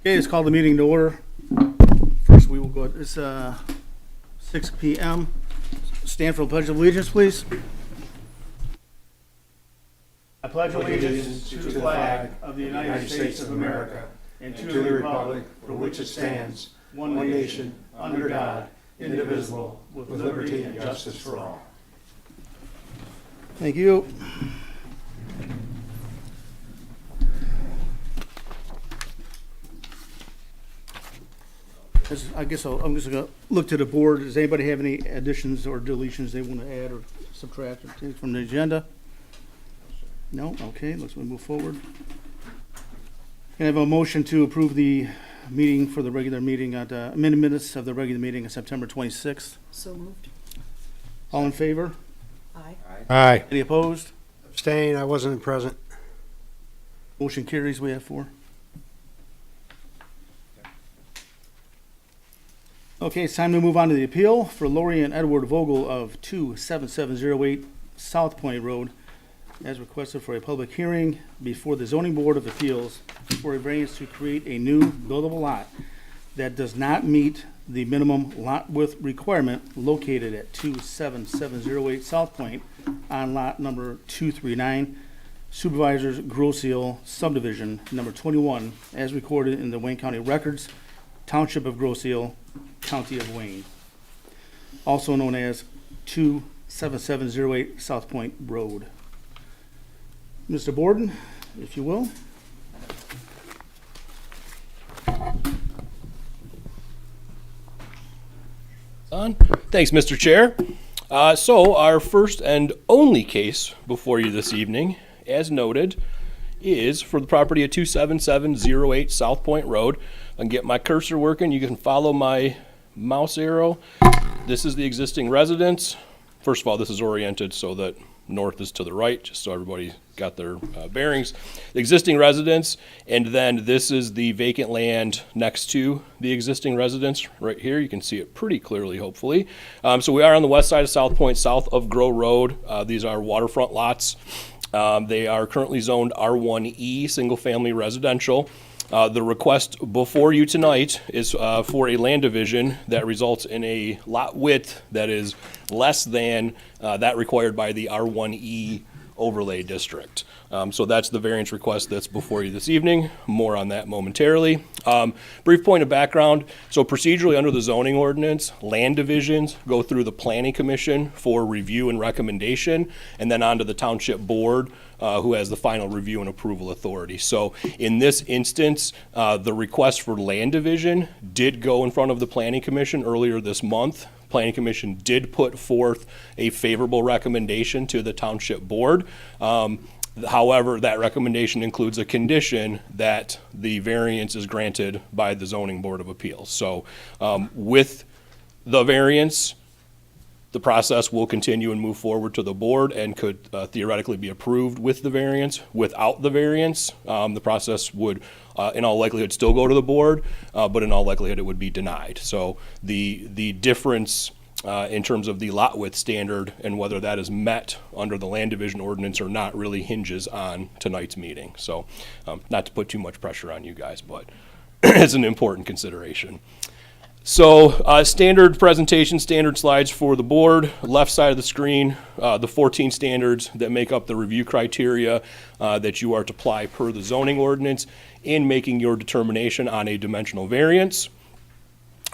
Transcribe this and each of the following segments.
Okay, let's call the meeting to order. First, we will go, it's 6 p.m. Stand for the Pledge of Allegiance, please. I pledge allegiance to the flag of the United States of America and to the republic for which it stands, one nation, under God, indivisible, with liberty and justice for all. Thank you. I guess I'm just going to look to the board. Does anybody have any additions or deletions they want to add or subtract or take from the agenda? No? Okay, let's move forward. Can I have a motion to approve the meeting for the regular meeting at minutes of the regular meeting on September 26th? So moved. All in favor? Aye. Aye. Any opposed? Abstain, I wasn't present. Motion carries. We have 4. Okay, it's time to move on to the appeal for Lori and Edward Vogel of 27708 South Point Road, as requested for a public hearing before the Zoning Board of Appeals for a variance to create a new buildable lot that does not meet the minimum lot width requirement located at 27708 South Point on lot number 239, Supervisors Groseal Subdivision number 21, as recorded in the Wayne County Records, Township of Groseal, County of Wayne, also known as 27708 South Point Road. Mr. Borden, if you will. Thanks, Mr. Chair. So our first and only case before you this evening, as noted, is for the property at 27708 South Point Road. I can get my cursor working. You can follow my mouse arrow. This is the existing residence. First of all, this is oriented so that north is to the right, just so everybody got their bearings. The existing residence, and then this is the vacant land next to the existing residence right here. You can see it pretty clearly, hopefully. So we are on the west side of South Point, south of Grow Road. These are waterfront lots. They are currently zoned R1E, single-family residential. The request before you tonight is for a land division that results in a lot width that is less than that required by the R1E overlay district. So that's the variance request that's before you this evening. More on that momentarily. Brief point of background. So procedurally under the zoning ordinance, land divisions go through the Planning Commission for review and recommendation, and then onto the Township Board, who has the final review and approval authority. So in this instance, the request for land division did go in front of the Planning Commission earlier this month. Planning Commission did put forth a favorable recommendation to the Township Board. However, that recommendation includes a condition that the variance is granted by the Zoning Board of Appeals. So with the variance, the process will continue and move forward to the board and could theoretically be approved with the variance. Without the variance, the process would, in all likelihood, still go to the board, but in all likelihood, it would be denied. So the difference in terms of the lot width standard and whether that is met under the land division ordinance or not really hinges on tonight's meeting. So not to put too much pressure on you guys, but it's an important consideration. So standard presentation, standard slides for the board. Left side of the screen, the 14 standards that make up the review criteria that you are to apply per the zoning ordinance in making your determination on a dimensional variance.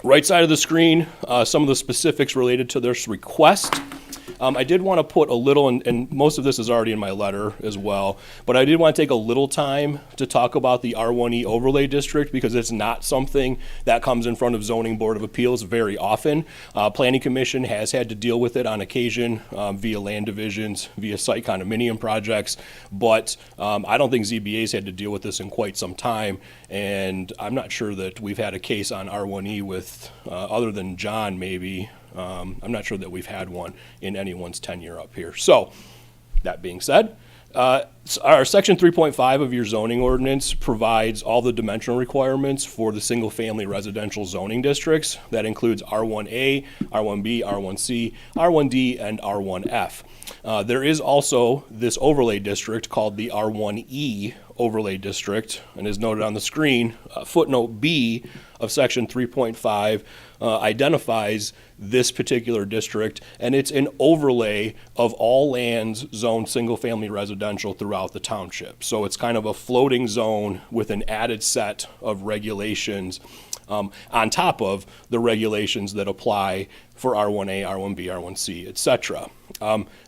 Right side of the screen, some of the specifics related to this request. I did want to put a little, and most of this is already in my letter as well, but I did want to take a little time to talk about the R1E overlay district because it's not something that comes in front of Zoning Board of Appeals very often. Planning Commission has had to deal with it on occasion via land divisions, via site condominium projects, but I don't think ZBA's had to deal with this in quite some time, and I'm not sure that we've had a case on R1E with, other than John maybe, I'm not sure that we've had one in anyone's tenure up here. So, that being said, our section 3.5 of your zoning ordinance provides all the dimensional requirements for the single-family residential zoning districts. That includes R1A, R1B, R1C, R1D, and R1F. There is also this overlay district called the R1E overlay district, and as noted on the screen, footnote B of section 3.5 identifies this particular district, and it's an overlay of all lands zoned single-family residential throughout the township. So it's kind of a floating zone with an added set of regulations on top of the regulations that apply for R1A, R1B, R1C, etc.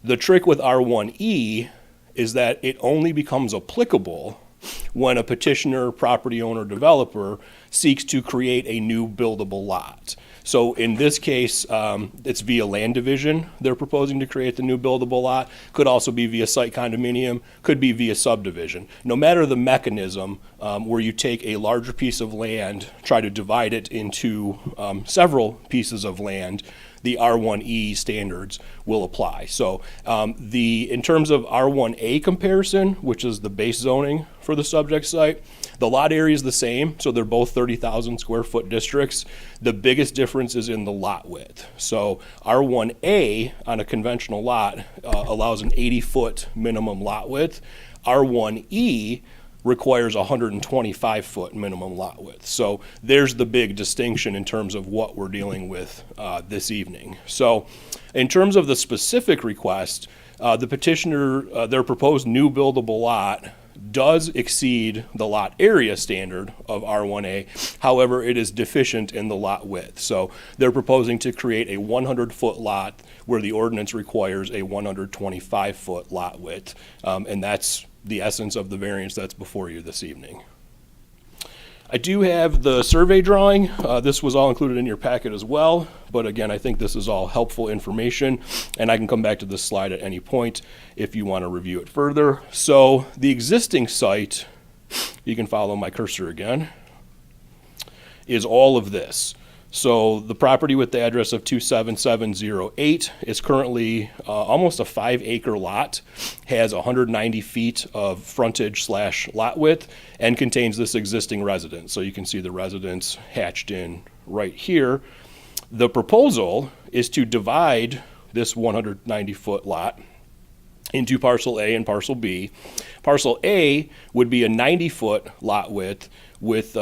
The trick with R1E is that it only becomes applicable when a petitioner, property owner, developer seeks to create a new buildable lot. So in this case, it's via land division. They're proposing to create the new buildable lot. Could also be via site condominium, could be via subdivision. No matter the mechanism, where you take a larger piece of land, try to divide it into several pieces of land, the R1E standards will apply. So in terms of R1A comparison, which is the base zoning for the subject site, the lot area is the same, so they're both 30,000 square foot districts. The biggest difference is in the lot width. So R1A on a conventional lot allows an 80-foot minimum lot width. R1E requires a 125-foot minimum lot width. So there's the big distinction in terms of what we're dealing with this evening. So in terms of the specific request, the petitioner, their proposed new buildable lot does exceed the lot area standard of R1A. However, it is deficient in the lot width. So they're proposing to create a 100-foot lot where the ordinance requires a 125-foot lot width. And that's the essence of the variance that's before you this evening. I do have the survey drawing. This was all included in your packet as well, but again, I think this is all helpful information, and I can come back to this slide at any point if you want to review it further. So the existing site, you can follow my cursor again, is all of this. So the property with the address of 27708 is currently almost a 5-acre lot, has 190 feet of frontage / lot width, and contains this existing residence. So you can see the residence hatched in right here. The proposal is to divide this 190-foot lot into parcel A and parcel B. Parcel A would be a 90-foot lot width with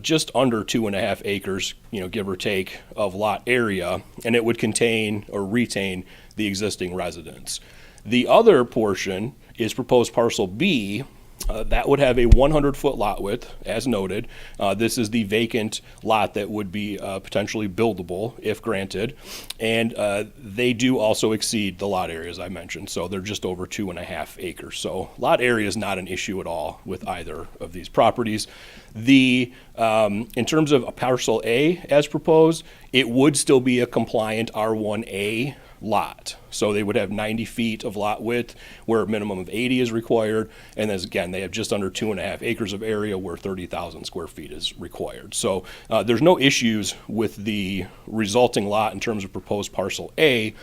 just under 2.5 acres, give or take, of lot area, and it would contain or retain the existing residence. The other portion is proposed parcel B. That would have a 100-foot lot width, as noted. This is the vacant lot that would be potentially buildable if granted. And they do also exceed the lot area, as I mentioned. So they're just over 2.5 acres. So lot area is not an issue at all with either of these properties. In terms of parcel A as proposed, it would still be a compliant R1A lot. So they would have 90 feet of lot width where a minimum of 80 is required. And then again, they have just under 2.5 acres of area where 30,000 square feet is required. So there's no issues with the resulting lot in terms of proposed parcel A.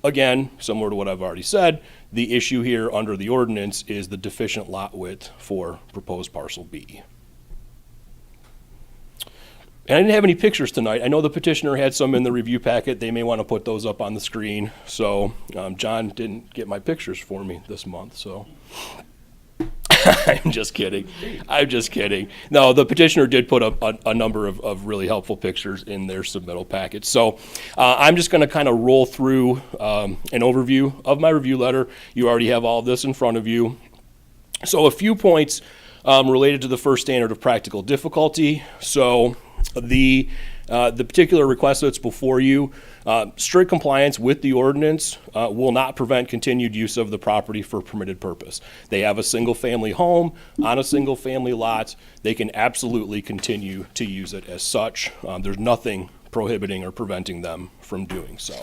Again, similar to what I've already said, the issue here under the ordinance is the deficient lot width for proposed parcel B. And I didn't have any pictures tonight. I know the petitioner had some in the review packet. They may want to put those up on the screen. So John didn't get my pictures for me this month, so I'm just kidding. I'm just kidding. No, the petitioner did put up a number of really helpful pictures in their submittal packet. So I'm just going to kind of roll through an overview of my review letter. You already have all of this in front of you. So a few points related to the first standard of practical difficulty. So the particular request that's before you, strict compliance with the ordinance will not prevent continued use of the property for permitted purpose. They have a single-family home on a single-family lot. They can absolutely continue to use it as such. There's nothing prohibiting or preventing them from doing so.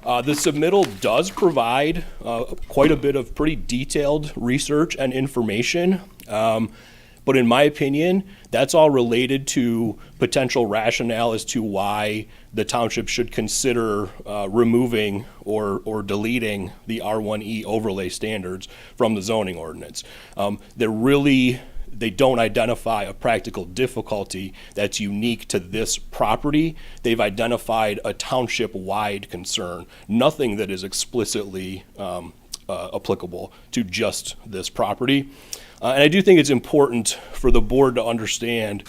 The submittal does provide quite a bit of pretty detailed research and information. But in my opinion, that's all related to potential rationale as to why the township should consider removing or deleting the R1E overlay standards from the zoning ordinance. They don't identify a practical difficulty that's unique to this property. They've identified a township-wide concern, nothing that is explicitly applicable to just this property. And I do think it's important for the board to understand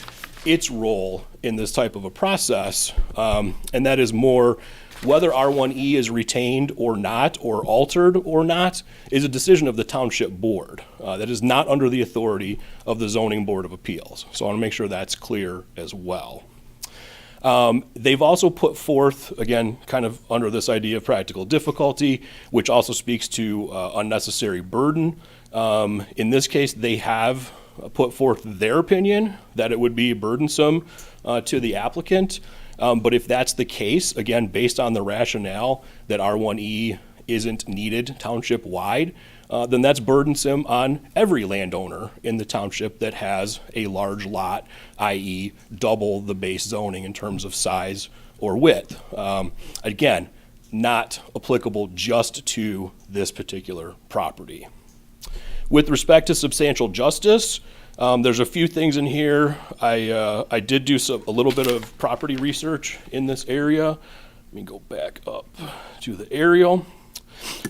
its role in this type of a process, and that is more whether R1E is retained or not, or altered or not, is a decision of the township board. That is not under the authority of the Zoning Board of Appeals. So I want to make sure that's clear as well. They've also put forth, again, kind of under this idea of practical difficulty, which also speaks to unnecessary burden. In this case, they have put forth their opinion that it would be burdensome to the applicant. But if that's the case, again, based on the rationale that R1E isn't needed township-wide, then that's burdensome on every landowner in the township that has a large lot, i.e. double the base zoning in terms of size or width. Again, not applicable just to this particular property. With respect to substantial justice, there's a few things in here. I did do a little bit of property research in this area. Let me go back up to the aerial.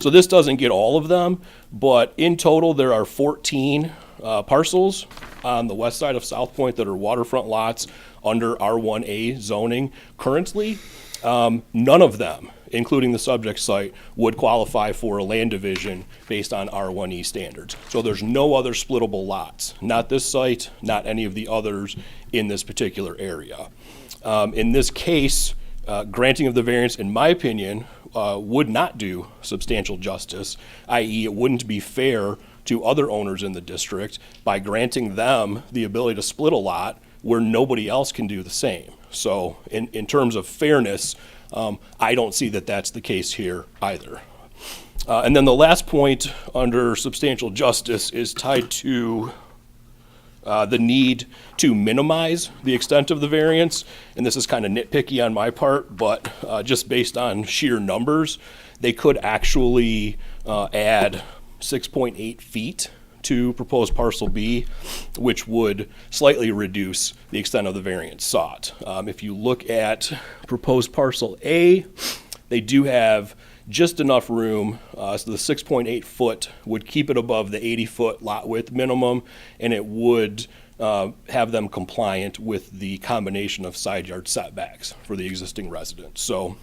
So this doesn't get all of them, but in total there are 14 parcels on the west side of South Point that are waterfront lots under R1A zoning currently. None of them, including the subject site, would qualify for a land division based on R1E standards. So there's no other splittable lots, not this site, not any of the others in this particular area. In this case, granting of the variance, in my opinion, would not do substantial justice, i.e. it wouldn't be fair to other owners in the district by granting them the ability to split a lot where nobody else can do the same. So in terms of fairness, I don't see that that's the case here either. And then the last point under substantial justice is tied to the need to minimize the extent of the variance. And this is kind of nitpicky on my part, but just based on sheer numbers, they could actually add 6.8 feet to proposed parcel B, which would slightly reduce the extent of the variance sought. If you look at proposed parcel A, they do have just enough room, so the 6.8 foot would keep it above the 80-foot lot width minimum, and it would have them compliant with the combination of side yard setbacks for the existing residents. So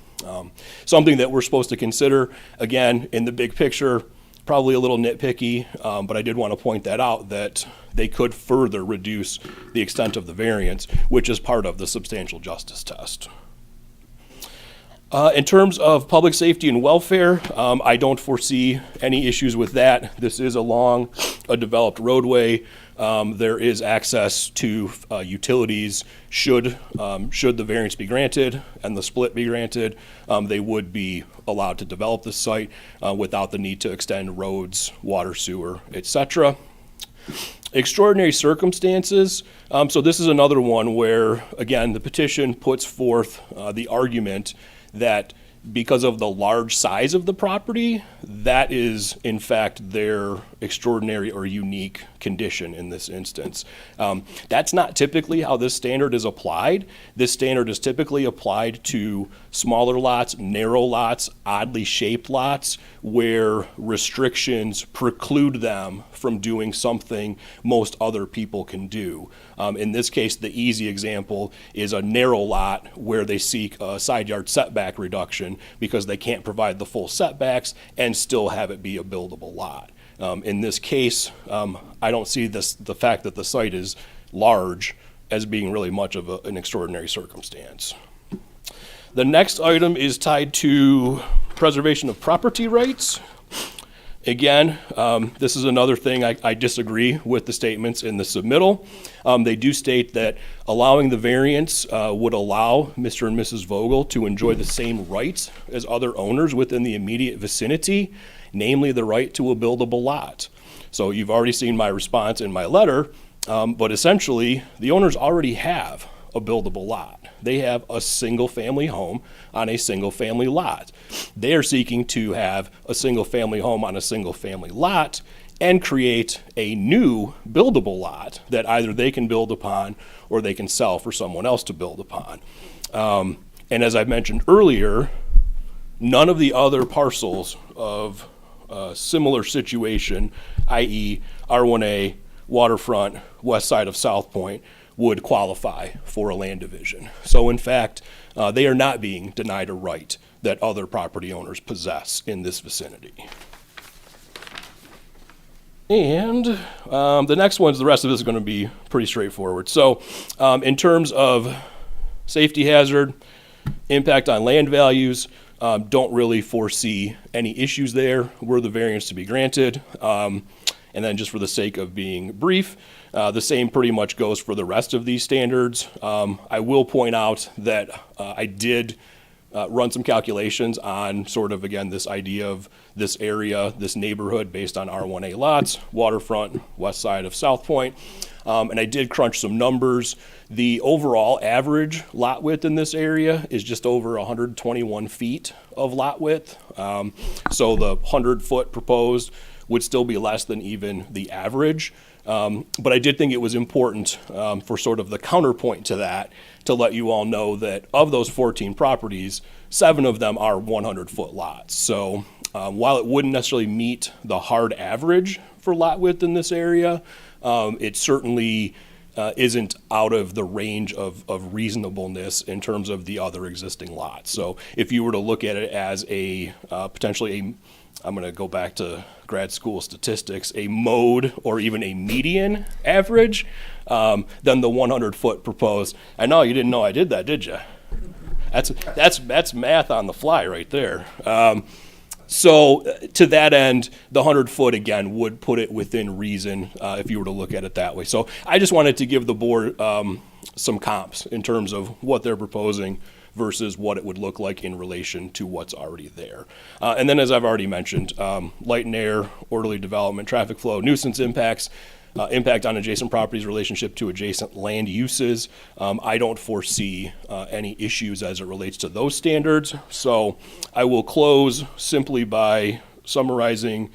something that we're supposed to consider, again, in the big picture, probably a little nitpicky, but I did want to point that out, that they could further reduce the extent of the variance, which is part of the substantial justice test. In terms of public safety and welfare, I don't foresee any issues with that. This is along a developed roadway. There is access to utilities. Should the variance be granted and the split be granted, they would be allowed to develop the site without the need to extend roads, water, sewer, etc. Extraordinary circumstances. So this is another one where, again, the petition puts forth the argument that because of the large size of the property, that is in fact their extraordinary or unique condition in this instance. That's not typically how this standard is applied. This standard is typically applied to smaller lots, narrow lots, oddly shaped lots, where restrictions preclude them from doing something most other people can do. In this case, the easy example is a narrow lot where they seek a side yard setback reduction because they can't provide the full setbacks and still have it be a buildable lot. In this case, I don't see the fact that the site is large as being really much of an extraordinary circumstance. The next item is tied to preservation of property rights. Again, this is another thing I disagree with the statements in the submittal. They do state that allowing the variance would allow Mr. and Mrs. Vogel to enjoy the same rights as other owners within the immediate vicinity, namely the right to a buildable lot. So you've already seen my response in my letter, but essentially the owners already have a buildable lot. They have a single family home on a single family lot. They are seeking to have a single family home on a single family lot and create a new buildable lot that either they can build upon or they can sell for someone else to build upon. And as I mentioned earlier, none of the other parcels of similar situation, i.e. R1A, waterfront, west side of South Point would qualify for a land division. So in fact, they are not being denied a right that other property owners possess in this vicinity. And the next one's, the rest of this is going to be pretty straightforward. So in terms of safety hazard, impact on land values, don't really foresee any issues there were the variance to be granted. And then just for the sake of being brief, the same pretty much goes for the rest of these standards. I will point out that I did run some calculations on sort of, again, this idea of this area, this neighborhood based on R1A lots, waterfront, west side of South Point. And I did crunch some numbers. The overall average lot width in this area is just over 121 feet of lot width. So the 100-foot proposed would still be less than even the average. But I did think it was important for sort of the counterpoint to that to let you all know that of those 14 properties, 7 of them are 100-foot lots. So while it wouldn't necessarily meet the hard average for lot width in this area, it certainly isn't out of the range of reasonableness in terms of the other existing lots. So if you were to look at it as a potentially I'm going to go back to grad school statistics, a mode or even a median average, then the 100-foot proposed. I know you didn't know I did that, did you? That's math on the fly right there. So to that end, the 100-foot, again, would put it within reason if you were to look at it that way. So I just wanted to give the board some comps in terms of what they're proposing versus what it would look like in relation to what's already there. And then, as I've already mentioned, light and air, orderly development, traffic flow, nuisance impacts, impact on adjacent properties, relationship to adjacent land uses. I don't foresee any issues as it relates to those standards. So I will close simply by summarizing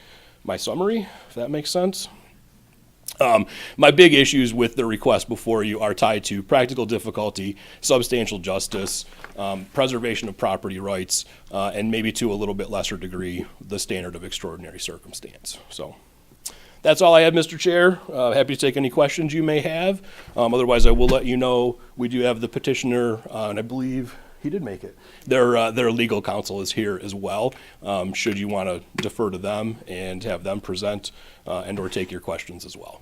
my summary, if that makes sense. My big issues with the request before you are tied to practical difficulty, substantial justice, preservation of property rights, and maybe to a little bit lesser degree, the standard of extraordinary circumstance. So that's all I have, Mr. Chair. Happy to take any questions you may have. Otherwise, I will let you know we do have the petitioner, and I believe he did make it. Their legal counsel is here as well, should you want to defer to them and have them present and or take your questions as well.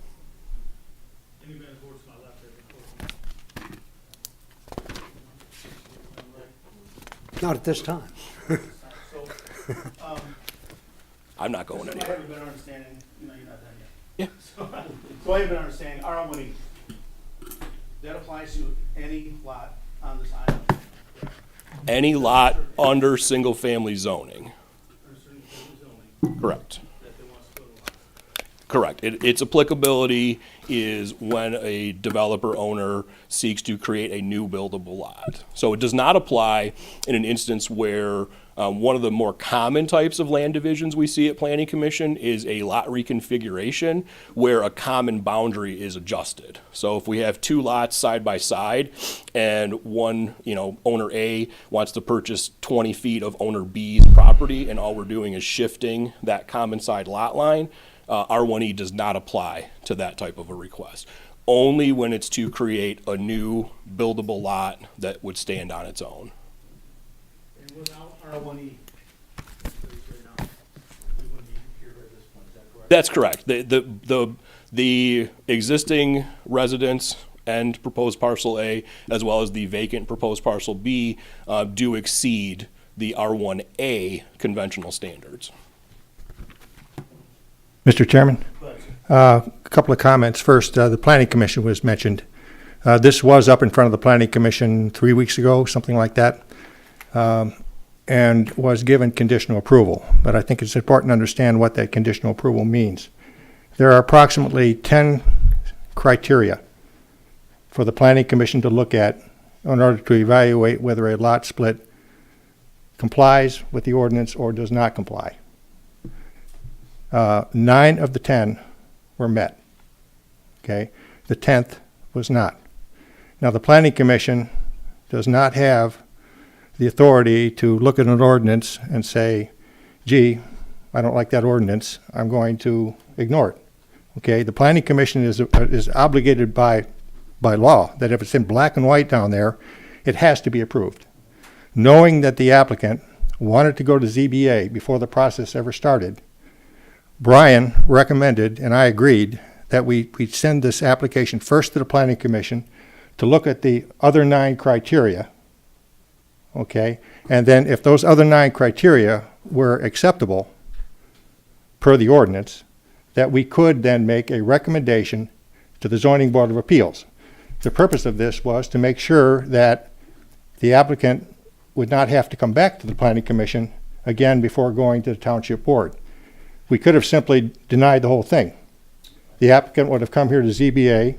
Not at this time. I'm not going I anywhere. have a better understanding, you're not done Yeah. yet. So I have a better understanding, R1E, that applies to any lot on this island. Any lot under single-family zoning. Or certain zoning Correct. that they want to split a lot. Correct. Its applicability is when a developer owner seeks to create a new buildable lot. So it does not apply in an instance where one of the more common types of land divisions we see at Planning Commission is a lot reconfiguration where a common boundary is adjusted. So if we have two lots side by side and one, owner A wants to purchase 20 feet of owner B's property and all we're doing is shifting that common side lot line, R1E does not apply to that type of a request. Only when it's to create a new buildable lot that would stand on its own. And without R1E, we wouldn't be here at this point, is that correct? That's correct. The existing residence and proposed parcel A, as well as the vacant proposed parcel B, do exceed the R1A conventional standards. Mr. Chairman, a couple of comments. First, the Planning Commission was mentioned. This was up in front of the Planning Commission 3 weeks ago, something like that, and was given conditional approval. But I think it's important to understand what that conditional approval means. There are approximately 10 criteria for the Planning Commission to look at in order to evaluate whether a lot split complies with the ordinance or does not comply. 9 of the 10 were met. Okay, the 10th was not. Now, the Planning Commission does not have the authority to look at an ordinance and say, gee, I don't like that ordinance, I'm going to ignore it Okay, the planning commission is obligated by law that if it's in black and white down there, it has to be approved. Knowing that the applicant wanted to go to ZBA before the process ever started, Brian recommended, and I agreed, that we send this application first to the planning commission to look at the other 9 criteria, okay? And then if those other 9 criteria were acceptable per the ordinance, that we could then make a recommendation to the Zoning Board of Appeals. The purpose of this was to make sure that the applicant would not have to come back to the planning commission again before going to the township board. We could have simply denied the whole thing. The applicant would have come here to ZBA.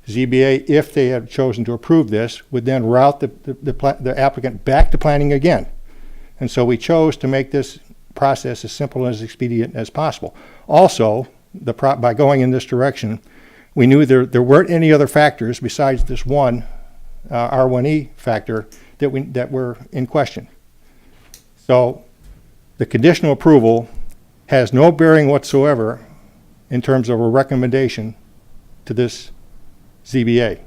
ZBA, if they had chosen to approve this, would then route the applicant back to planning again. And so we chose to make this process as simple and as expedient as possible. Also, by going in this direction, we knew there weren't any other factors besides this one R1E factor that were in question. So the conditional approval has no bearing whatsoever in terms of a recommendation to this ZBA.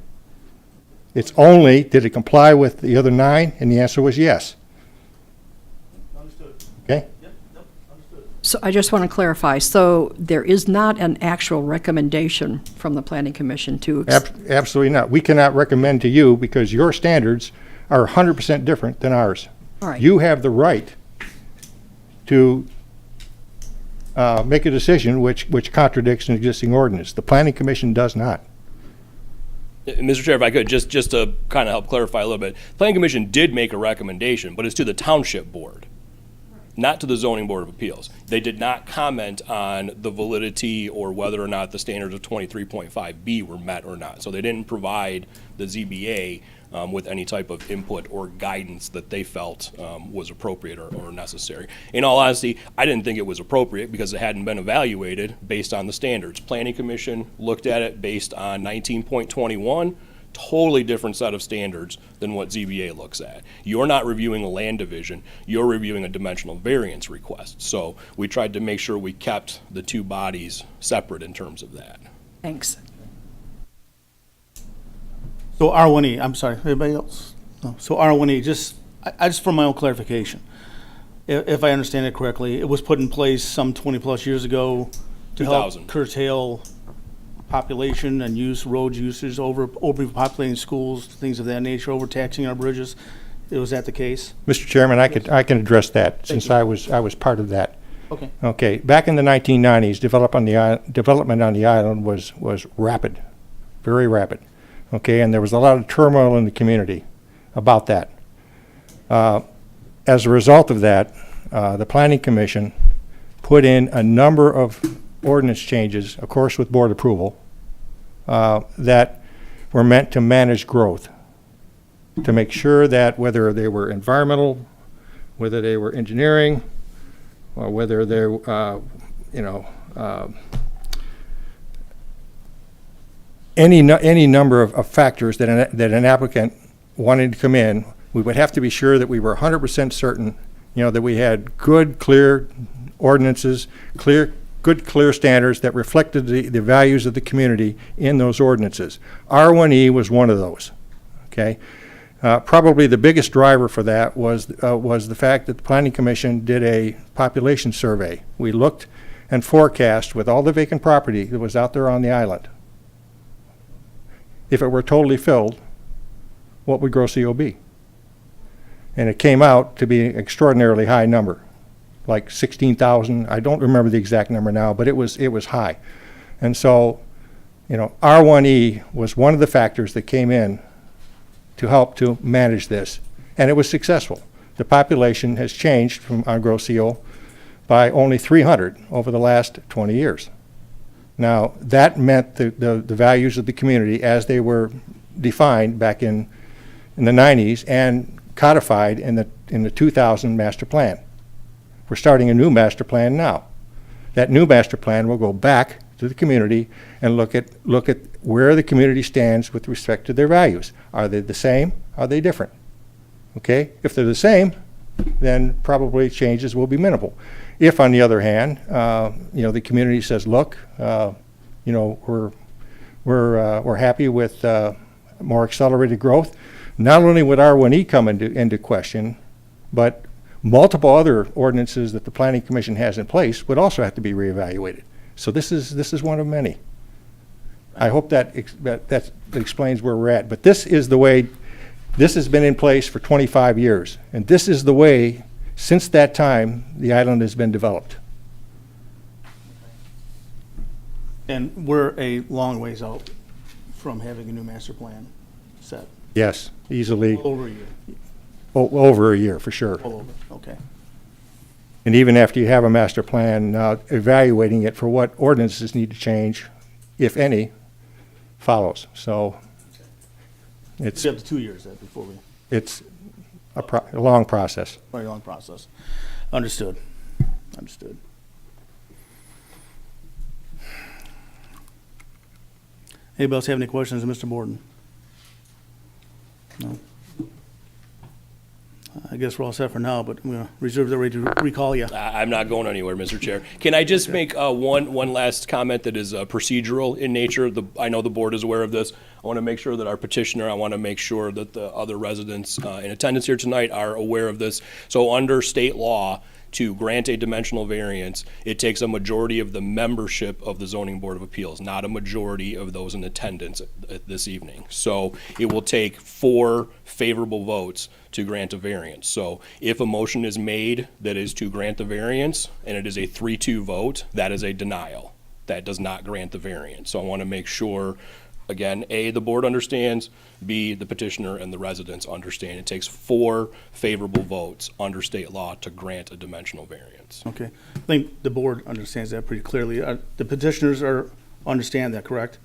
It's only, did it comply with the other 9? And the answer was yes. Understood. Okay? Yep, understood. So I just want to clarify, so there is not an actual recommendation from the planning commission to, Absolutely not. We cannot recommend to you because your standards are 100% different than ours. all right, You have the right to make a decision which contradicts an existing ordinance. The planning commission does not. Mr. Chair, if I could, just to kind of help clarify a little bit, Planning Commission did make a recommendation, but it's to the Township Board, not to the Zoning Board of Appeals. They did not comment on the validity or whether or not the standards of 23.5B were met or not. So they didn't provide the ZBA with any type of input or guidance that they felt was appropriate or necessary. In all honesty, I didn't think it was appropriate because it hadn't been evaluated based on the standards. Planning Commission looked at it based on 19.21, totally different set of standards than what ZBA looks at. You're not reviewing a land division, you're reviewing a dimensional variance request. So we tried to make sure we kept the two bodies separate in terms of that. thanks. So R1E, I'm sorry, anybody else? No. So R1E, I just for my own clarification, if I understand it correctly, it was put in place some 20-plus years ago to help 2000. curtail population and road usage, overpopulating schools, things of that nature, overtaxing our bridges. Was that the case? Mr. Chairman, I can address that since I was part of that. Okay. Okay, back in the 1990s, development on the island was rapid, very rapid. Okay, and there was a lot of turmoil in the community about that. As a result of that, the Planning Commission put in a number of ordinance changes, of course with board approval, that were meant to manage growth, to make sure that whether they were environmental, whether they were engineering, or whether they're, any number of factors that an applicant wanted to come in, we would have to be sure that we were 100% certain, that we had good, clear ordinances, good, clear standards that reflected the values of the community in those ordinances. R1E was one of those, okay? Probably the biggest driver for that was the fact that the Planning Commission did a population survey. We looked and forecast with all the vacant property that was out there on the island. If it were totally filled, what would gross CO be? And it came out to be an extraordinarily high number, like 16,000. I don't remember the exact number now, but it was high. And so, R1E was one of the factors that came in to help to manage this, and it was successful. The population has changed on gross CO by only 300 over the last 20 years. Now, that meant the values of the community as they were defined back in the 90s and codified in the 2000 master plan. We're starting a new master plan now. That new master plan will go back to the community and look at where the community stands with respect to their values. Are they the same? Are they different? Okay? If they're the same, then probably changes will be minimal. If, on the other hand, the community says, look, You know, we're happy with more accelerated growth, not only would R1E come into question, but multiple other ordinances that the Planning Commission has in place would also have to be reevaluated. So this is one of many. I hope that explains where we're at. But this is the way, this has been in place for 25 years. And this is the way, since that time, the island has been developed. And we're a long ways out from having a new master plan set. Yes, easily Over a year. over a year, for sure. All over, okay. And even after you have a master plan, evaluating it for what ordinances need to change, if any, follows. So it's We have the 2 years then before we, it's a long process. very long process. Understood. Understood. Anybody else have any questions of Mr. Borden? No? I guess we're all set for now, but I'm going to reserve the right to recall you. I'm not going anywhere, Mr. Chair. Can I just make one last comment that is procedural in nature? I know the board is aware of this. I want to make sure that our petitioner, I want to make sure that the other residents in attendance here tonight are aware of this. So under state law, to grant a dimensional variance, it takes a majority of the membership of the Zoning Board of Appeals, not a majority of those in attendance this evening. So it will take 4 favorable votes to grant a variance. So if a motion is made that is to grant the variance and it is a 3-2 vote, that is a denial. That does not grant the variance. So I want to make sure, again, A, the board understands, B, the petitioner and the residents understand. It takes 4 favorable votes under state law to grant a dimensional variance. Okay. I think the board understands that pretty clearly. The petitioners understand that, correct?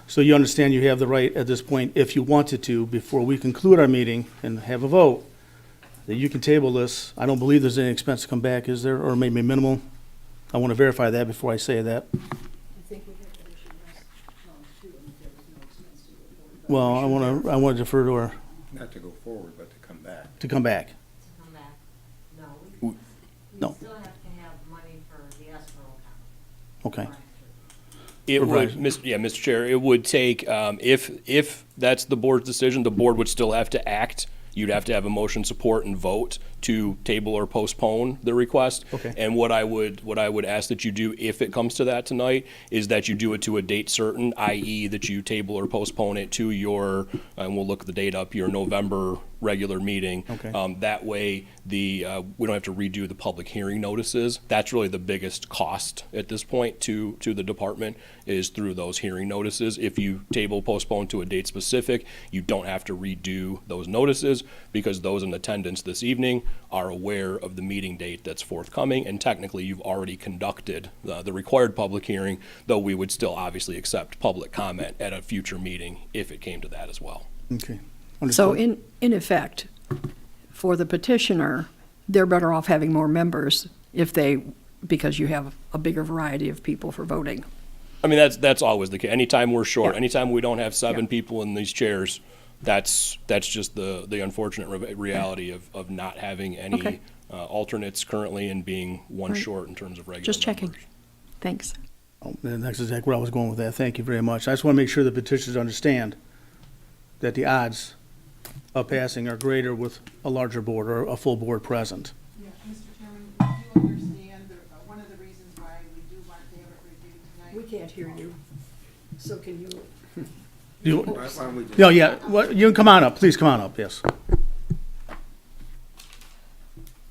So you understand you have the right at this point, if you wanted to, before we conclude our meeting and have a vote, that you can table this. I don't believe there's any expense to come back, is there, or maybe minimal? I want to verify that before I say that. Well, I want to defer to our, Not to go forward, but to come back. to come back. Come back. No, we No. still have to have money for the escrow account. Okay. It Right. would, Mr. Chair, it would take, if that's the board's decision, the board would still have to act. You'd have to have a motion, support, and vote to table or postpone the request. Okay. And what I would ask that you do, if it comes to that tonight, is that you do it to a date certain, i.e. that you table or postpone it to your, and we'll look the date up, your November regular meeting. Okay. That way, we don't have to redo the public hearing notices. That's really the biggest cost at this point to the department, is through those hearing notices. If you table, postpone to a date specific, you don't have to redo those notices, because those in attendance this evening are aware of the meeting date that's forthcoming, and technically you've already conducted the required public hearing, though we would still obviously accept public comment at a future meeting if it came to that as well. Okay. So Understood. in effect, for the petitioner, they're better off having more members because you have a bigger variety of people for voting. I mean, that's always the case. Anytime we're short, Yeah. anytime we don't have 7 Yeah. people in these chairs, that's just the unfortunate reality of not having any Okay. alternates currently and being one Right. short in terms of regular Just checking. members. Thanks. That's exactly where I was going with that. Thank you very much. I just want to make sure the petitioners understand that the odds of passing are greater with a larger board or a full board present. Yeah, Mr. Chairman, we do understand one of the reasons why we do want to have it reviewed tonight. can't hear you, so can you? You, Why don't we just- no, yeah, well, you can come on up. Please come on up, yes.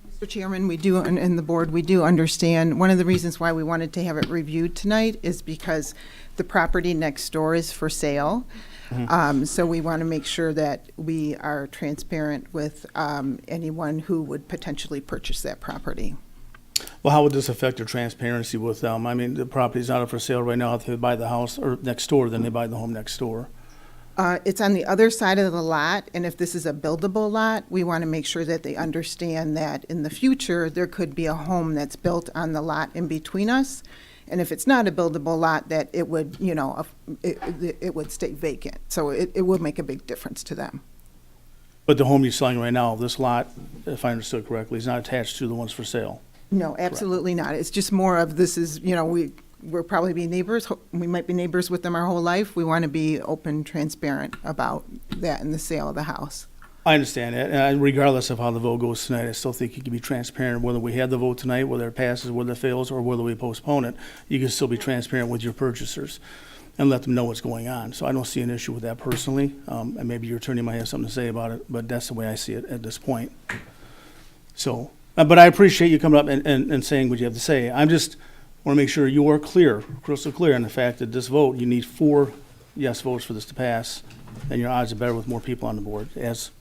Mr. Chairman, we do, and the board, we do understand, one of the reasons why we wanted to have it reviewed tonight is because the property next door is for sale. So we want to make sure that we are transparent with anyone who would potentially purchase that property. Well, how would this affect your transparency with them? I mean, the property's not up for sale right now. If they buy the house or next door, then they buy the home next door. It's on the other side of the lot, and if this is a buildable lot, we want to make sure that they understand that in the future, there could be a home that's built on the lot in between us. And if it's not a buildable lot, that it would, it would stay vacant. So it would make a big difference to them. But the home you're selling right now, this lot, if I understood correctly, is not attached to the ones for sale. No, absolutely not. It's just more of this is, we'll probably be neighbors. We might be neighbors with them our whole life. We want to be open, transparent about that in the sale of the house. I understand that, and regardless of how the vote goes tonight, I still think you can be transparent, whether we have the vote tonight, whether it passes, whether it fails, or whether we postpone it. You can still be transparent with your purchasers and let them know what's going on. So I don't see an issue with that personally, and maybe your attorney might have something to say about it, but that's the way I see it at this point. So, but I appreciate you coming up and saying what you have to say. I'm just want to make sure you are clear, crystal clear on the fact that this vote, you need 4 yes votes for this to pass, and your odds are better with more people on the board, as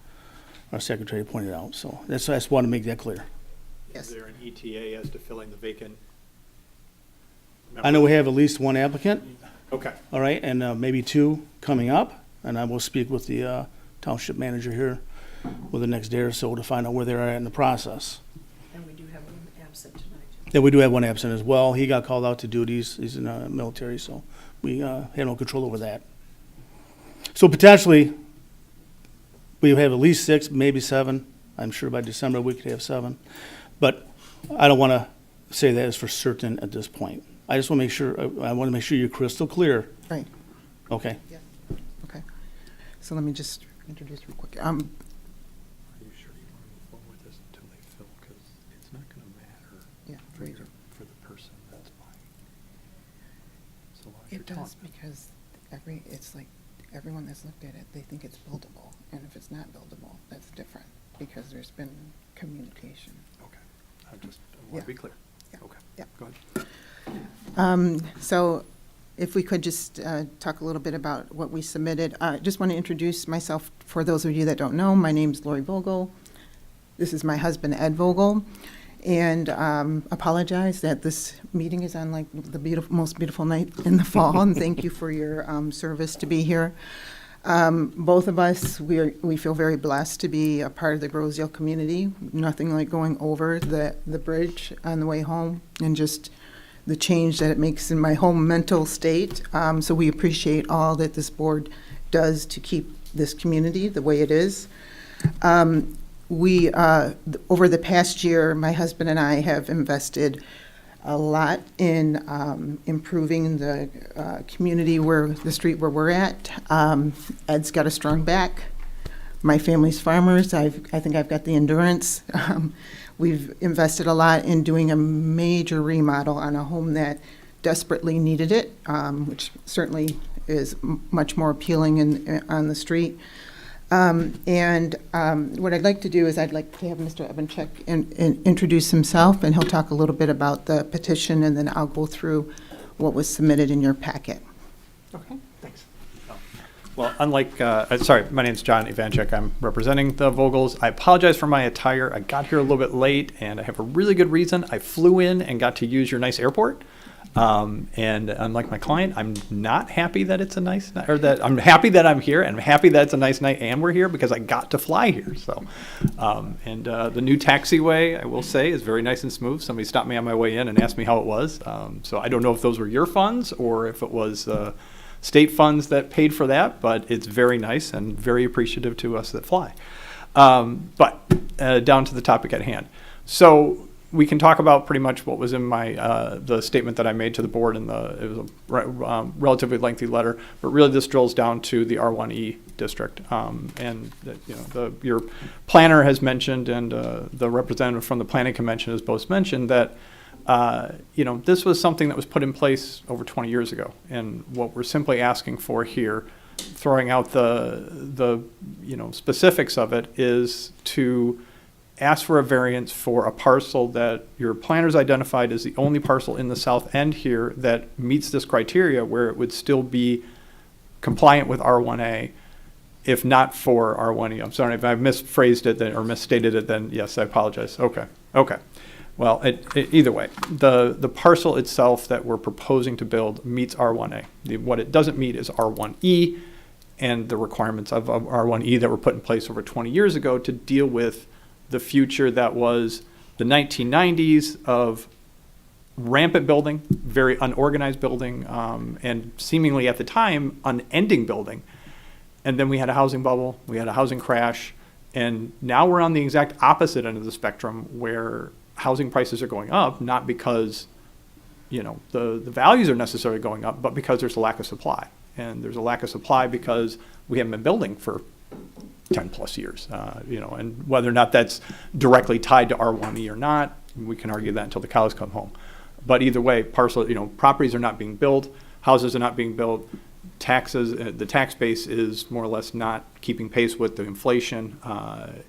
our secretary pointed out. So I just want to make that clear. Yes. Is there an ETA as to filling the vacant? I know we have at least 1 applicant, Okay. all right, and maybe 2 coming up, and I will speak with the township manager here within the next day or so to find out where they're at in the process. And we do have one absent tonight. Yeah, we do have 1 absent as well. He got called out to duties. He's in the military, so we have no control over that. So potentially, we have at least 6, maybe 7. I'm sure by December we could have 7. But I don't want to say that is for certain at this point. I just want to make sure, I want to make sure you're crystal clear. Right. Okay. Okay. So let me just introduce real quick. Are you sure you want to move forward with this until they fill? Because it's not going to matter Yeah, for right. for the person that's buying. So while It you're does, talking- because it's like, everyone that's looked at it, they think it's buildable. And if it's not buildable, that's different, because there's been communication. Okay. I want Yeah. to be clear. Yeah. Okay. Yeah. Go ahead. So if we could just talk a little bit about what we submitted. I just want to introduce myself for those of you that don't know. My name's Lori Vogel. This is my husband, Ed Vogel. And apologize that this meeting is on like the most beautiful night in the fall, and thank you for your service to be here. Both of us, we feel very blessed to be a part of the Grosedale community. Nothing like going over the bridge on the way home and just the change that it makes in my whole mental state. So we appreciate all that this board does to keep this community the way it is. We, over the past year, my husband and I have invested a lot in improving the community the street where we're at. Ed's got a strong back. My family's farmers. I think I've got the endurance. We've invested a lot in doing a major remodel on a home that desperately needed it, which certainly is much more appealing on the street. What I'd like to do is I'd like to have Mr. Evanchik introduce himself, and he'll talk a little bit about the petition, and then I'll go through what was submitted in your packet. Okay, thanks. Well, unlike, sorry, my name's John Ivanchik. I'm representing the Vogels. I apologize for my attire. I got here a little bit late, and I have a really good reason. I flew in and got to use your nice airport. And unlike my client, I'm not happy that it's a nice night, or that I'm happy that I'm here, and I'm happy that it's a nice night and we're here because I got to fly here. So, the new taxiway, I will say, is very nice and smooth. Somebody stopped me on my way in and asked me how it was. So I don't know if those were your funds or if it was state funds that paid for that, but it's very nice and very appreciative to us that fly. But down to the topic at hand. So we can talk about pretty much what was in my the statement that I made to the board, and it was a relatively lengthy letter. But really, this drills down to the R1E district, and your planner has mentioned, and the representative from the planning convention has both mentioned that this was something that was put in place over 20 years ago, and what we're simply asking for here, throwing out the specifics of it, is to ask for a variance for a parcel that your planners identified as the only parcel in the south end here that meets this criteria, where it would still be compliant with R1A, if not for R1E. I'm sorry if I've misphrased it or misstated it, then yes, I apologize. Okay. Well, either way, the parcel itself that we're proposing to build meets R1A. What it doesn't meet is R1E and the requirements of R1E that were put in place over 20 years ago to deal with the future that was the 1990s of rampant building, very unorganized building, and seemingly at the time unending building. And then we had a housing bubble, we had a housing crash, and now we're on the exact opposite end of the spectrum, where housing prices are going up, not because the values are necessarily going up, but because there's a lack of supply. And there's a lack of supply because we haven't been building for 10 plus years, and whether or not that's directly tied to R1E or not, we can argue that until the cows come home. But either way, properties are not being built, houses are not being built, taxes, the tax base is more or less not keeping pace with the inflation,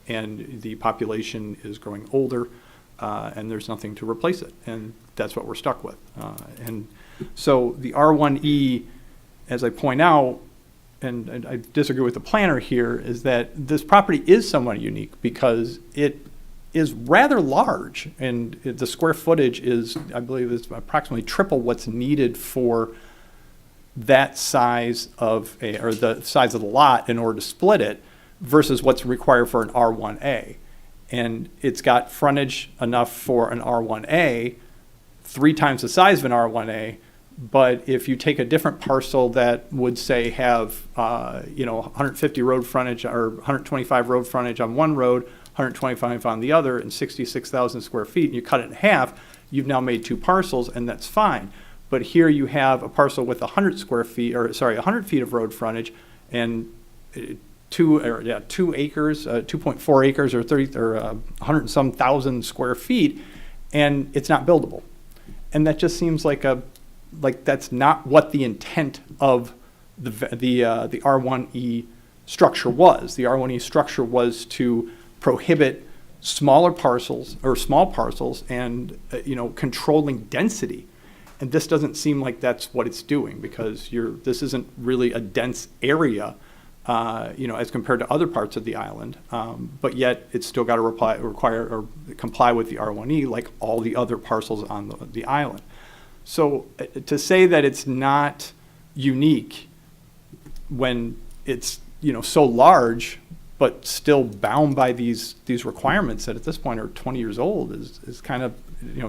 and the population is growing older, and there's nothing to replace it, and that's what we're stuck with. And so the R1E, as I point out, and I disagree with the planner here, is that this property is somewhat unique because it is rather large, and the square footage is, I believe, is approximately triple what's needed for that size of or the size of the lot in order to split it versus what's required for an R1A. And it's got frontage enough for an R1A, 3 times the size of an R1A. But if you take a different parcel that would say have 150 road frontage or 125 road frontage on one road, 125 on the other, and 66,000 square feet, and you cut it in half, you've now made 2 parcels, and that's fine. But here you have a parcel with 100 feet of road frontage, and 2 acres, 2.4 acres, or 100 and some thousand square feet, and it's not buildable. And that just seems like that's not what the intent of the R1E structure was. The R1E structure was to prohibit smaller parcels or small parcels and controlling density. And this doesn't seem like that's what it's doing, because this isn't really a dense area, as compared to other parts of the island. But yet it's still got to comply with the R1E like all the other parcels on the island. So to say that it's not unique when it's so large but still bound by these requirements that at this point are 20 years old is kind of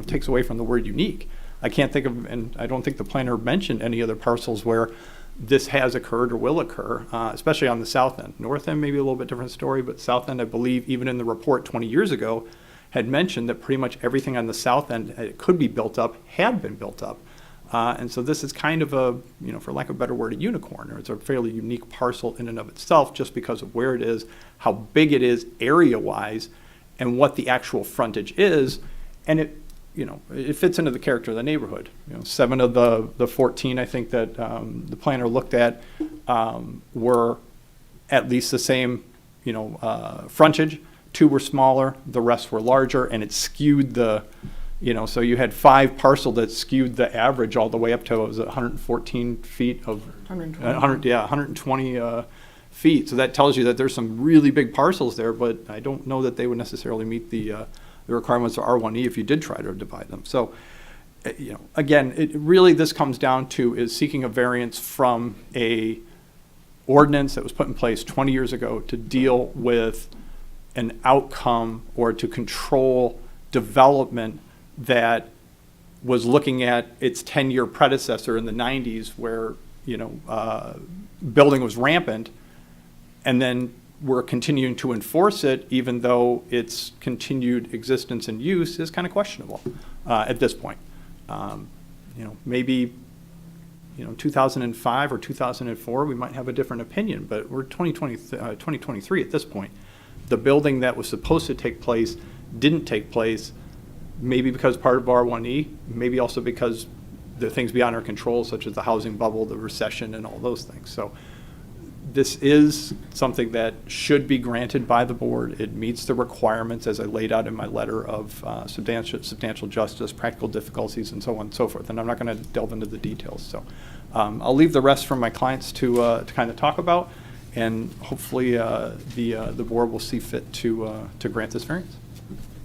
takes away from the word unique. I can't think of, and I don't think the planner mentioned any other parcels where this has occurred or will occur, especially on the south end. North end maybe a little bit different story, but south end, I believe, even in the report 20 years ago, had mentioned that pretty much everything on the south end it could be built up had been built up. And so this is kind of a, for lack of a better word, a unicorn, or it's a fairly unique parcel in and of itself just because of where it is, how big it is area-wise, and what the actual frontage is. And it fits into the character of the neighborhood. 7 of the 14, I think, that the planner looked at were at least the same, frontage. 2 were smaller, the rest were larger, and it skewed the, so you had 5 parcel that skewed the average all the way up to, what was it, 114 feet of, 120 feet. So that tells you that there's some really big parcels there, but I don't know that they would necessarily meet the requirements of R1E if you did try to divide them. So, again, this comes down to is seeking a variance from a ordinance that was put in place 20 years ago to deal with an outcome or to control development that was looking at its 10-year predecessor in the 90s where, building was rampant, and then we're continuing to enforce it even though its continued existence and use is kind of questionable at this point. Maybe 2005 or 2004 we might have a different opinion, but we're 2023 at this point. The building that was supposed to take place didn't take place, maybe because part of R1E, maybe also because the things beyond our control, such as the housing bubble, the recession, and all those things. So this is something that should be granted by the board. It meets the requirements as I laid out in my letter of substantial justice, practical difficulties, and so on and so forth. And I'm not going to delve into the details. So I'll leave the rest for my clients to kind of talk about, and hopefully the board will see fit to grant this variance.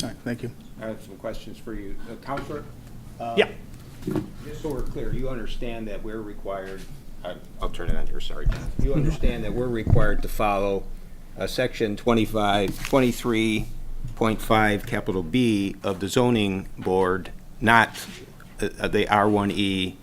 All right, thank you. I have some questions for you. Counselor? Yeah. Just so we're clear, you understand that we're required, I'll turn it on here, sorry. You understand that we're required to follow section 23.5 capital B of the zoning board, not the R1E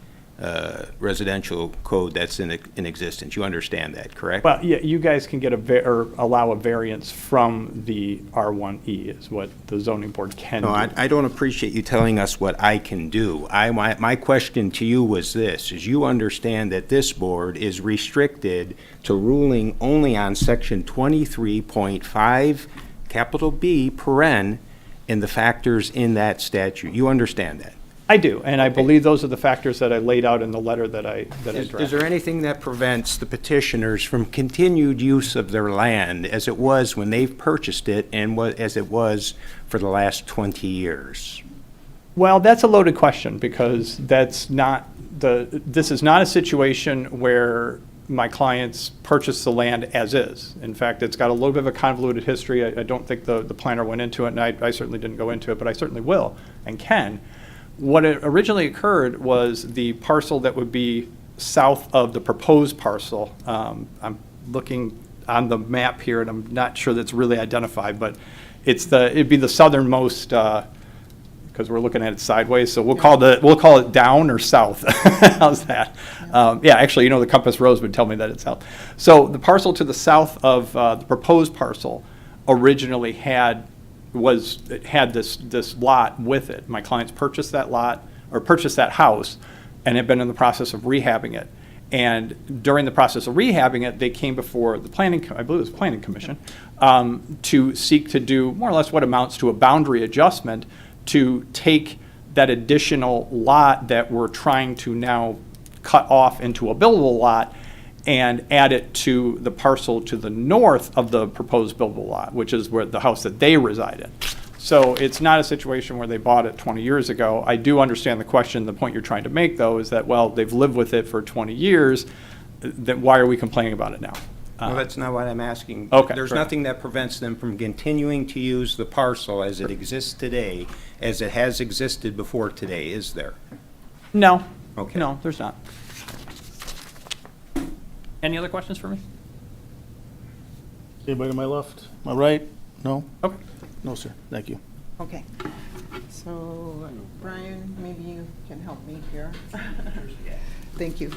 residential code that's in existence. You understand that, correct? Well, yeah, you guys can get or allow a variance from the R1E is what the zoning board can do. No, I don't appreciate you telling us what I can do. My question to you was this, is you understand that this board is restricted to ruling only on section 23.5, capital B, paren, and the factors in that statute. You understand that? I do, and I believe those are the factors that I laid out in the letter that I Is drafted. there anything that prevents the petitioners from continued use of their land as it was when they've purchased it and as it was for the last 20 years? Well, that's a loaded question because this is not a situation where my clients purchased the land as is. In fact, it's got a little bit of a convoluted history. I don't think the planner went into it, and I certainly didn't go into it, but I certainly will and can. What originally occurred was the parcel that would be south of the proposed parcel. I'm looking on the map here, and I'm not sure that's really identified, but it'd be the southernmost, because we're looking at it sideways. So we'll call it down or south. How's that? Yeah, actually, the compass rose would tell me that it's south. So the parcel to the south of the proposed parcel originally had this lot with it. My clients purchased that lot, or purchased that house, and had been in the process of rehabbing it. And during the process of rehabbing it, they came before the I believe it was planning commission, to seek to do more or less what amounts to a boundary adjustment to take that additional lot that we're trying to now cut off into a buildable lot and add it to the parcel to the north of the proposed buildable lot, which is where the house that they reside in. So it's not a situation where they bought it 20 years ago. I do understand the question. The point you're trying to make, though, is that, well, they've lived with it for 20 years. Then why are we complaining about it now? Well, that's not what I'm asking. Okay, There's correct. nothing that prevents them from continuing to use the parcel as it exists today, as it has existed before today, is there? No. Okay. No, there's not. Any other questions for me? Anybody to my left? My right? No? Okay. No, sir. Thank you. Okay. So, Brian, maybe you can help me here. Thank you.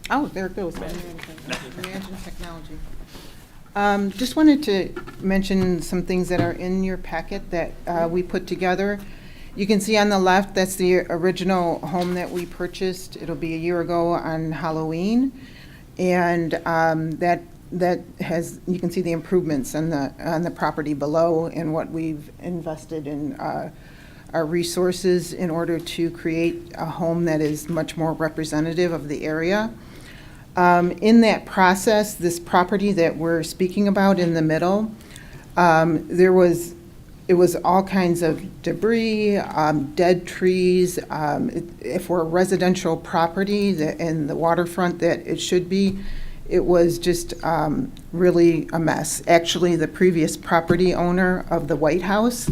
Oh, there it goes. Imagine technology. Just wanted to mention some things that are in your packet that we put together. You can see on the left, that's the original home that we purchased. It'll be a year ago on Halloween. And that has, you can see the improvements on the property below and what we've invested in our resources in order to create a home that is much more representative of the area. In that process, this property that we're speaking about in the middle, it was all kinds of debris, dead trees. If we're a residential property and the waterfront that it should be, it was just really a mess. Actually, the previous property owner of the White House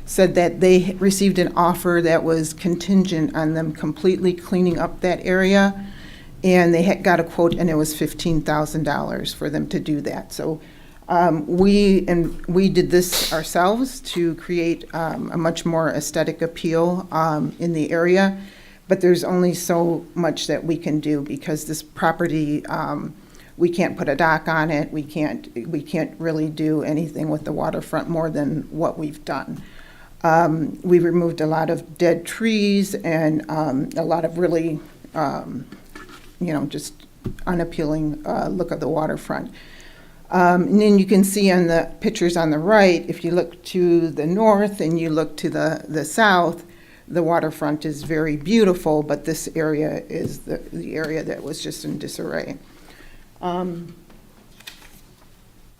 said that they received an offer that was contingent on them completely cleaning up that area. And they got a quote, and it was $15,000 for them to do that. So we did this ourselves to create a much more aesthetic appeal in the area. But there's only so much that we can do because this property, we can't put a dock on it. We can't really do anything with the waterfront more than what we've done. We removed a lot of dead trees and a lot of really just unappealing look of the waterfront. And then you can see on the pictures on the right, if you look to the north and you look to the south, the waterfront is very beautiful, but this area is the area that was just in disarray.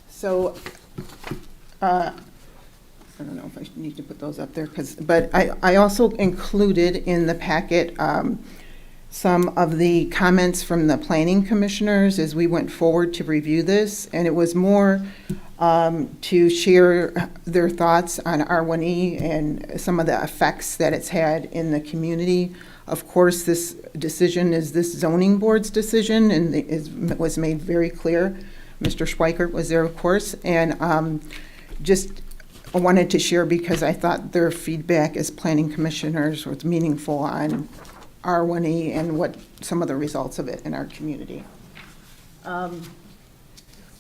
So I don't know if I need to put those up there, but I also included in the packet some of the comments from the planning commissioners as we went forward to review this, and it was more to share their thoughts on R1E and some of the effects that it's had in the community. Of course, this decision is this zoning board's decision, and it was made very clear. Mr. Schweikert was there, of course, and just wanted to share because I thought their feedback as planning commissioners was meaningful on R1E and what some of the results of it in our community.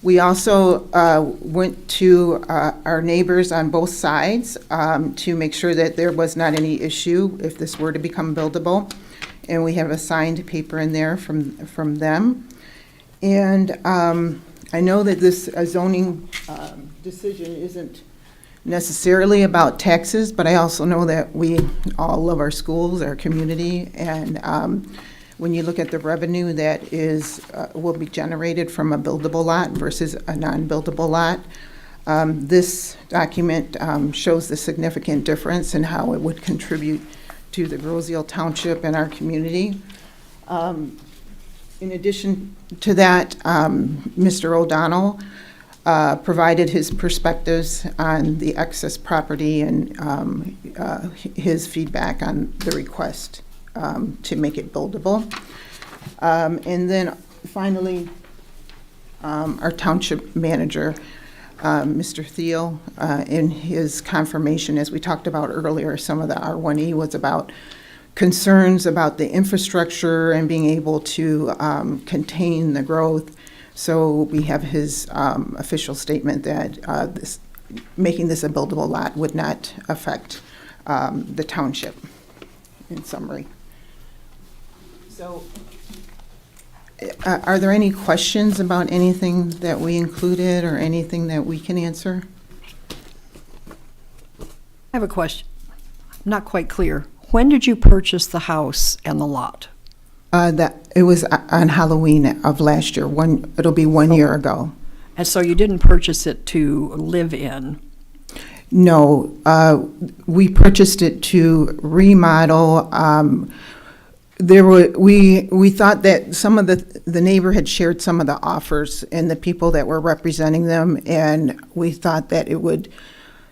We also went to our neighbors on both sides to make sure that there was not any issue if this were to become buildable. And we have a signed paper in there from them. And I know that this zoning decision isn't necessarily about taxes, but I also know that we all love our schools, our community, and when you look at the revenue that will be generated from a buildable lot versus a non-buildable lot, this document shows the significant difference in how it would contribute to the Roseville Township and our community. In addition to that, Mr. O'Donnell provided his perspectives on the excess property and his feedback on the request to make it buildable. And then finally, our township manager, Mr. Thiel, in his confirmation, as we talked about earlier, some of the R1E was about concerns about the infrastructure and being able to contain the growth. So we have his official statement that making this a buildable lot would not affect the township, in summary. So are there any questions about anything that we included or anything that we can answer? I have a question. Not quite clear. When did you purchase the house and the lot? That it was on Halloween of last year. It'll be 1 year ago. And so you didn't purchase it to live in? No, we purchased it to remodel. We thought that some of the neighbor had shared some of the offers and the people that were representing them, and we thought that it would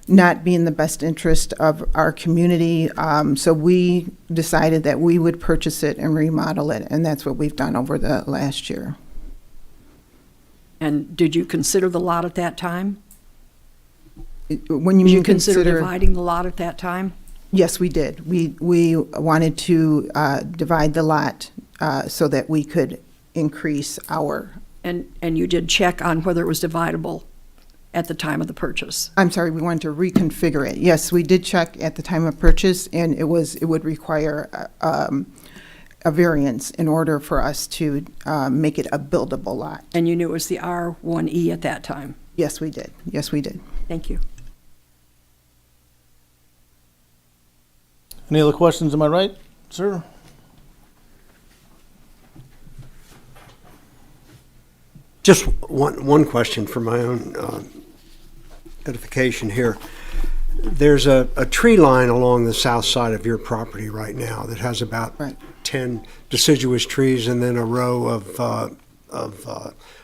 not be in the best interest of our community. So we decided that we would purchase it and remodel it, and that's what we've done over the last year. And did you consider the lot at that time? When you Did mean you consider dividing the lot at that time? Yes, we did. We wanted to divide the lot so that we could increase our, And you did check on whether it was dividable at the time of the purchase? I'm sorry, we wanted to reconfigure it. Yes, we did check at the time of purchase, and it would require a variance in order for us to make it a buildable lot. And you knew it was the R1E at that time? Yes, we did. Yes, we did. Thank you. Any other questions? Am I right, sir? Just one question for my own edification here. There's a tree line along the south side of your property right now that has about Right. 10 deciduous trees and then a row of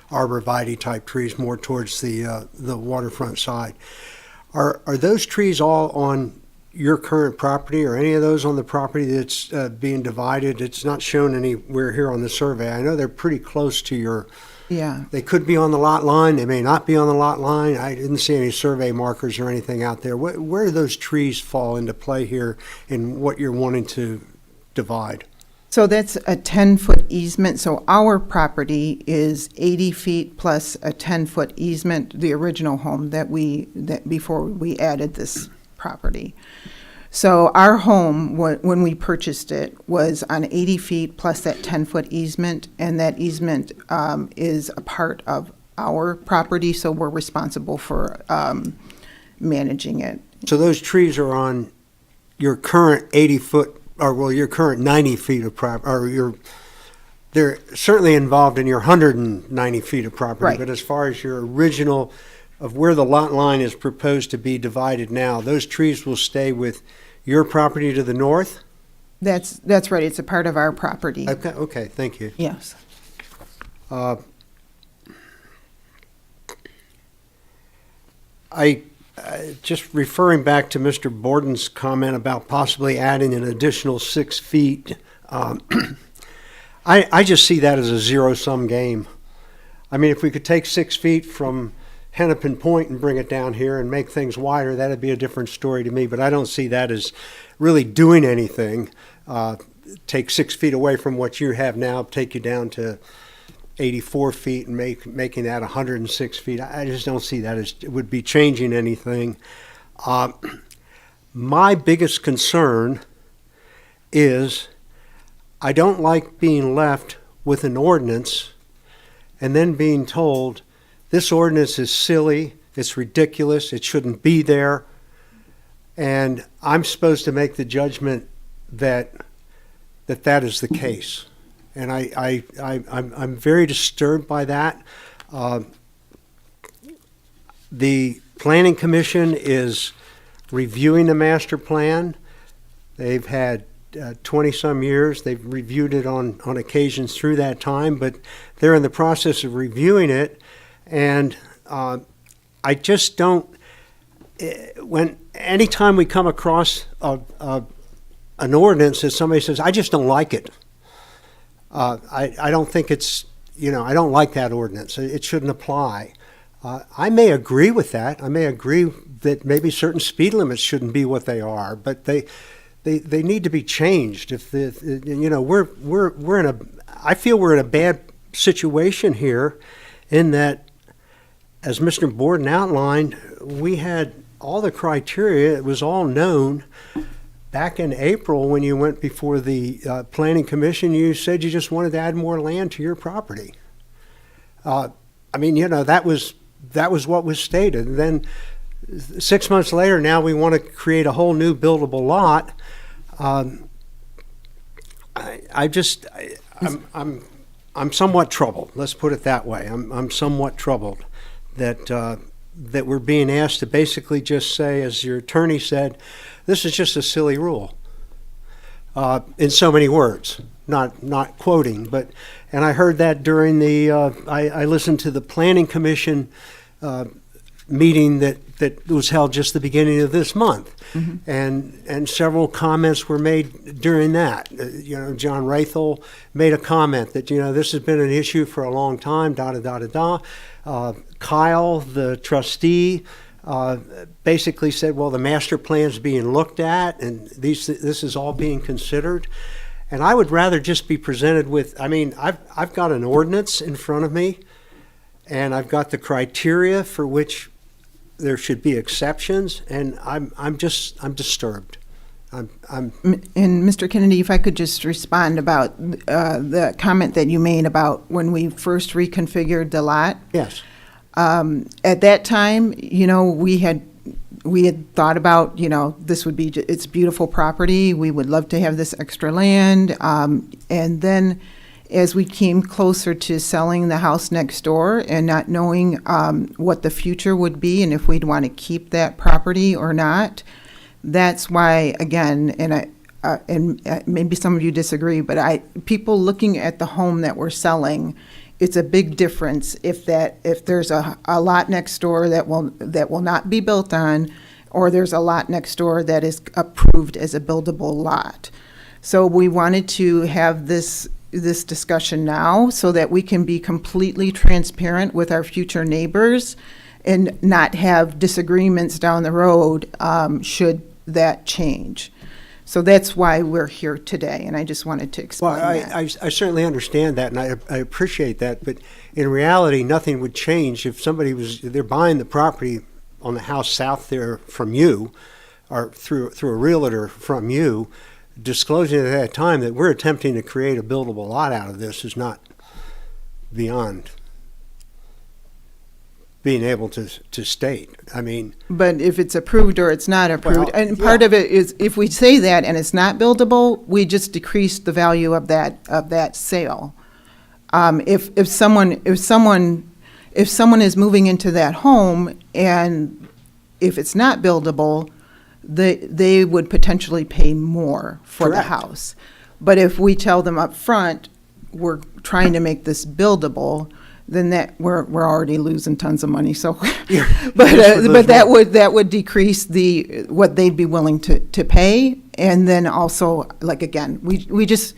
arborvitae type trees more towards the waterfront side. Are those trees all on your current property, or any of those on the property that's being divided? It's not shown anywhere here on the survey. I know they're pretty close to your, Yeah. they could be on the lot line, they may not be on the lot line. I didn't see any survey markers or anything out there. Where do those trees fall into play here in what you're wanting to divide? So that's a 10-foot easement. So our property is 80 feet plus a 10-foot easement, the original home that before we added this property. So our home, when we purchased it, was on 80 feet plus that 10-foot easement, and that easement is a part of our property, so we're responsible for managing it. So those trees are on your current 80-foot, or well, your current 90 feet of property, or they're certainly involved in your 190 feet of property. Right. But as far as your original, of where the lot line is proposed to be divided now, those trees will stay with your property to the north? That's right. It's a part of our property. Okay, thank you. Yes. I just referring back to Mr. Borden's comment about possibly adding an additional 6 feet, I just see that as a zero-sum game. I mean, if we could take 6 feet from Hennepin Point and bring it down here and make things wider, that'd be a different story to me, but I don't see that as really doing anything. Take 6 feet away from what you have now, take you down to 84 feet and making that 106 feet. I just don't see that as it would be changing anything. My biggest concern is I don't like being left with an ordinance and then being told this ordinance is silly, it's ridiculous, it shouldn't be there, and I'm supposed to make the judgment that is the case. And I'm very disturbed by that. The Planning Commission is reviewing the master plan. They've had 20-some years. They've reviewed it on occasions through that time, but they're in the process of reviewing it. And I just don't, anytime we come across an ordinance that somebody says, I just don't like it. I don't think it's, I don't like that ordinance. It shouldn't apply. I may agree with that. I may agree that maybe certain speed limits shouldn't be what they are, but they need to be changed. If we're in a, I feel we're in a bad situation here, in that, as Mr. Borden outlined, we had all the criteria. It was all known. Back in April, when you went before the Planning Commission, you said you just wanted to add more land to your property. That was what was stated. And then 6 months later, now we want to create a whole new buildable lot. I'm somewhat troubled. Let's put it that way. I'm somewhat troubled that we're being asked to basically just say, as your attorney said, this is just a silly rule, in so many words, not quoting. And I heard that during I listened to the Planning Commission meeting that was held just the beginning of this month. Mm-hmm. And several comments were made during that. John Rathel made a comment that, this has been an issue for a long time, Kyle, the trustee, basically said, well, the master plan's being looked at and this is all being considered. And I would rather just be presented with, I've got an ordinance in front of me, and I've got the criteria for which there should be exceptions, and I'm disturbed. And Mr. Kennedy, if I could just respond about the comment that you made about when we first reconfigured the lot. Yes. At that time, we had thought about, this would be, it's beautiful property. We would love to have this extra land. And then as we came closer to selling the house next door and not knowing what the future would be and if we'd want to keep that property or not, that's why, again, and maybe some of you disagree, but people looking at the home that we're selling, it's a big difference if there's a lot next door that will not be built on, or there's a lot next door that is approved as a buildable lot. So we wanted to have this discussion now so that we can be completely transparent with our future neighbors and not have disagreements down the road should that change. So that's why we're here today, and I just wanted to explain that. I certainly understand that, and I appreciate that, but in reality, nothing would change if they're buying the property on the house south there from you, or through a realtor from you, disclosing at that time that we're attempting to create a buildable lot out of this is not beyond being able to state. But if it's approved or it's not approved, and part of it is, if we say that and it's not buildable, we just decrease the value of that sale. If someone is moving into that home and if it's not buildable, they would potentially pay more for Correct. the house. But if we tell them up front, we're trying to make this buildable, then that we're already losing tons of money. So, but that would decrease what they'd be willing to pay, and then also, like, again, we just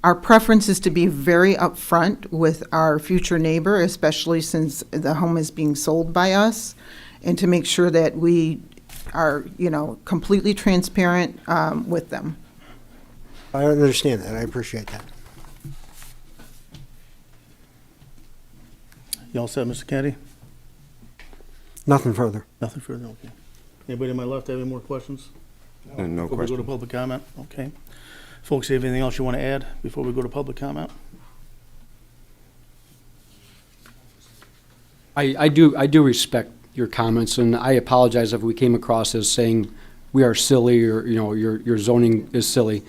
Our preference is to be very upfront with our future neighbor, especially since the home is being sold by us, and to make sure that we are, completely transparent with them. I understand that. I appreciate that. You all set, Mr. Kennedy? Nothing further. Nothing further, okay. Anybody on my left have any more questions? No Before we go question. to public comment? Okay. Folks, have anything else you want to add before we go to public comment? I do respect your comments, and I apologize if we came across as saying we are silly or, your zoning is silly.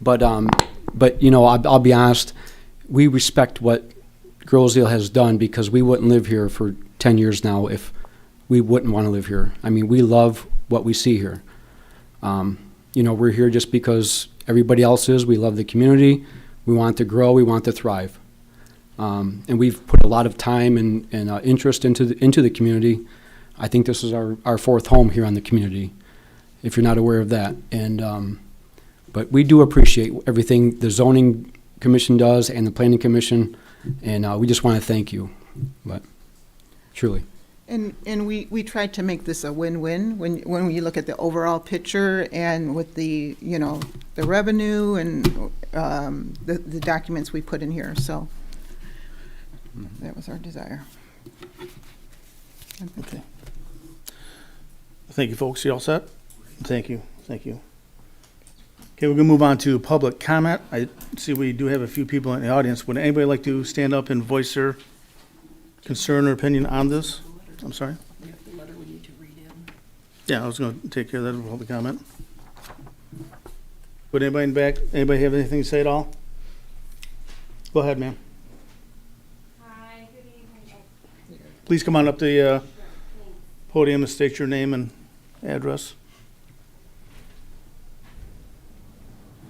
But I'll be honest, we respect what Groseal has done because we wouldn't live here for 10 years now if we wouldn't want to live here. I mean, we love what we see here. We're here just because everybody else is. We love the community. We want to grow. We want to thrive. And we've put a lot of time and interest into the community. I think this is our fourth home here on the community, if you're not aware of that. And but we do appreciate everything the zoning commission does and the planning commission, and we just want to thank you. But truly. And we tried to make this a win-win when we look at the overall picture and with the, the revenue and the documents we put in here, so that was our desire. Okay. Thank you, folks. You all set? Thank you. Thank you. Okay, we're going to move on to public comment. I see we do have a few people in the audience. Would anybody like to stand up and voice their concern or opinion on this? I'm sorry? We have the letter we need to read in. Yeah, I was going to take care of that in public comment. Would anybody in the back, anybody have anything to say at all? Go ahead, ma'am. Hi, good evening. Please come on up to the podium and state your name and address.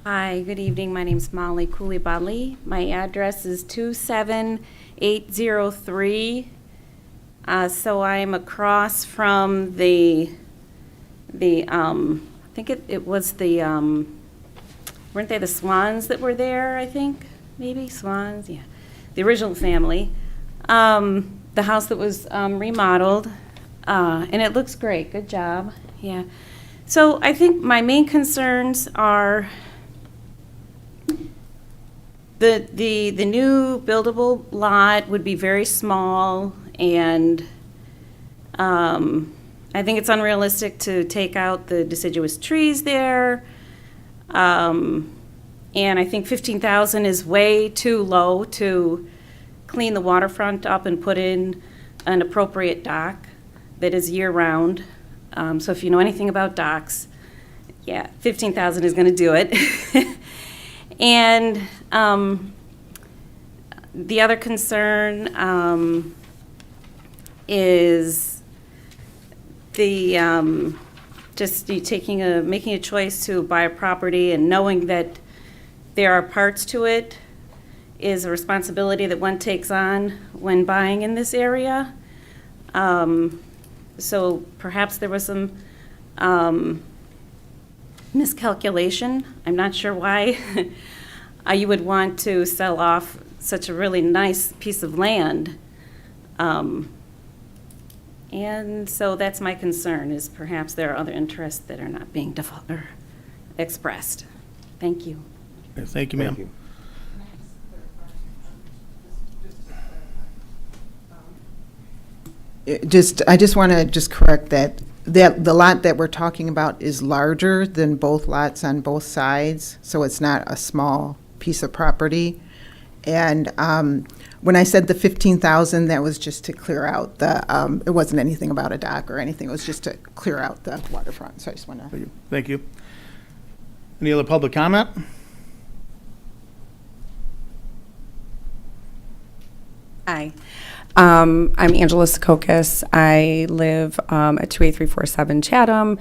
Hi, good evening. My name's Molly Coulibaly. My address is 27803. So I'm across from I think it was weren't they the Swans that were there, I think? Maybe Swans, yeah. The original family. The house that was remodeled, and it looks great. Good job, yeah. So I think my main concerns are the new buildable lot would be very small, and I think it's unrealistic to take out the deciduous trees there. And I think 15,000 is way too low to clean the waterfront up and put in an appropriate dock that is year-round. So if you know anything about docks, yeah, 15,000 is going to do it. And the other concern is the just you making a choice to buy a property and knowing that there are parts to it is a responsibility that one takes on when buying in this area. So perhaps there was some miscalculation. I'm not sure why you would want to sell off such a really nice piece of land. And so that's my concern, is perhaps there are other interests that are not being expressed. Thank you. Okay, thank you, ma'am. Thank you. I just want to just correct that the lot that we're talking about is larger than both lots on both sides, so it's not a small piece of property. And when I said the 15,000, that was just to clear out it wasn't anything about a dock or anything. It was just to clear out the waterfront. So I just want to. Thank you. Any other public comment? Hi. I'm Angela Secokis. I live at 28347 Chatham.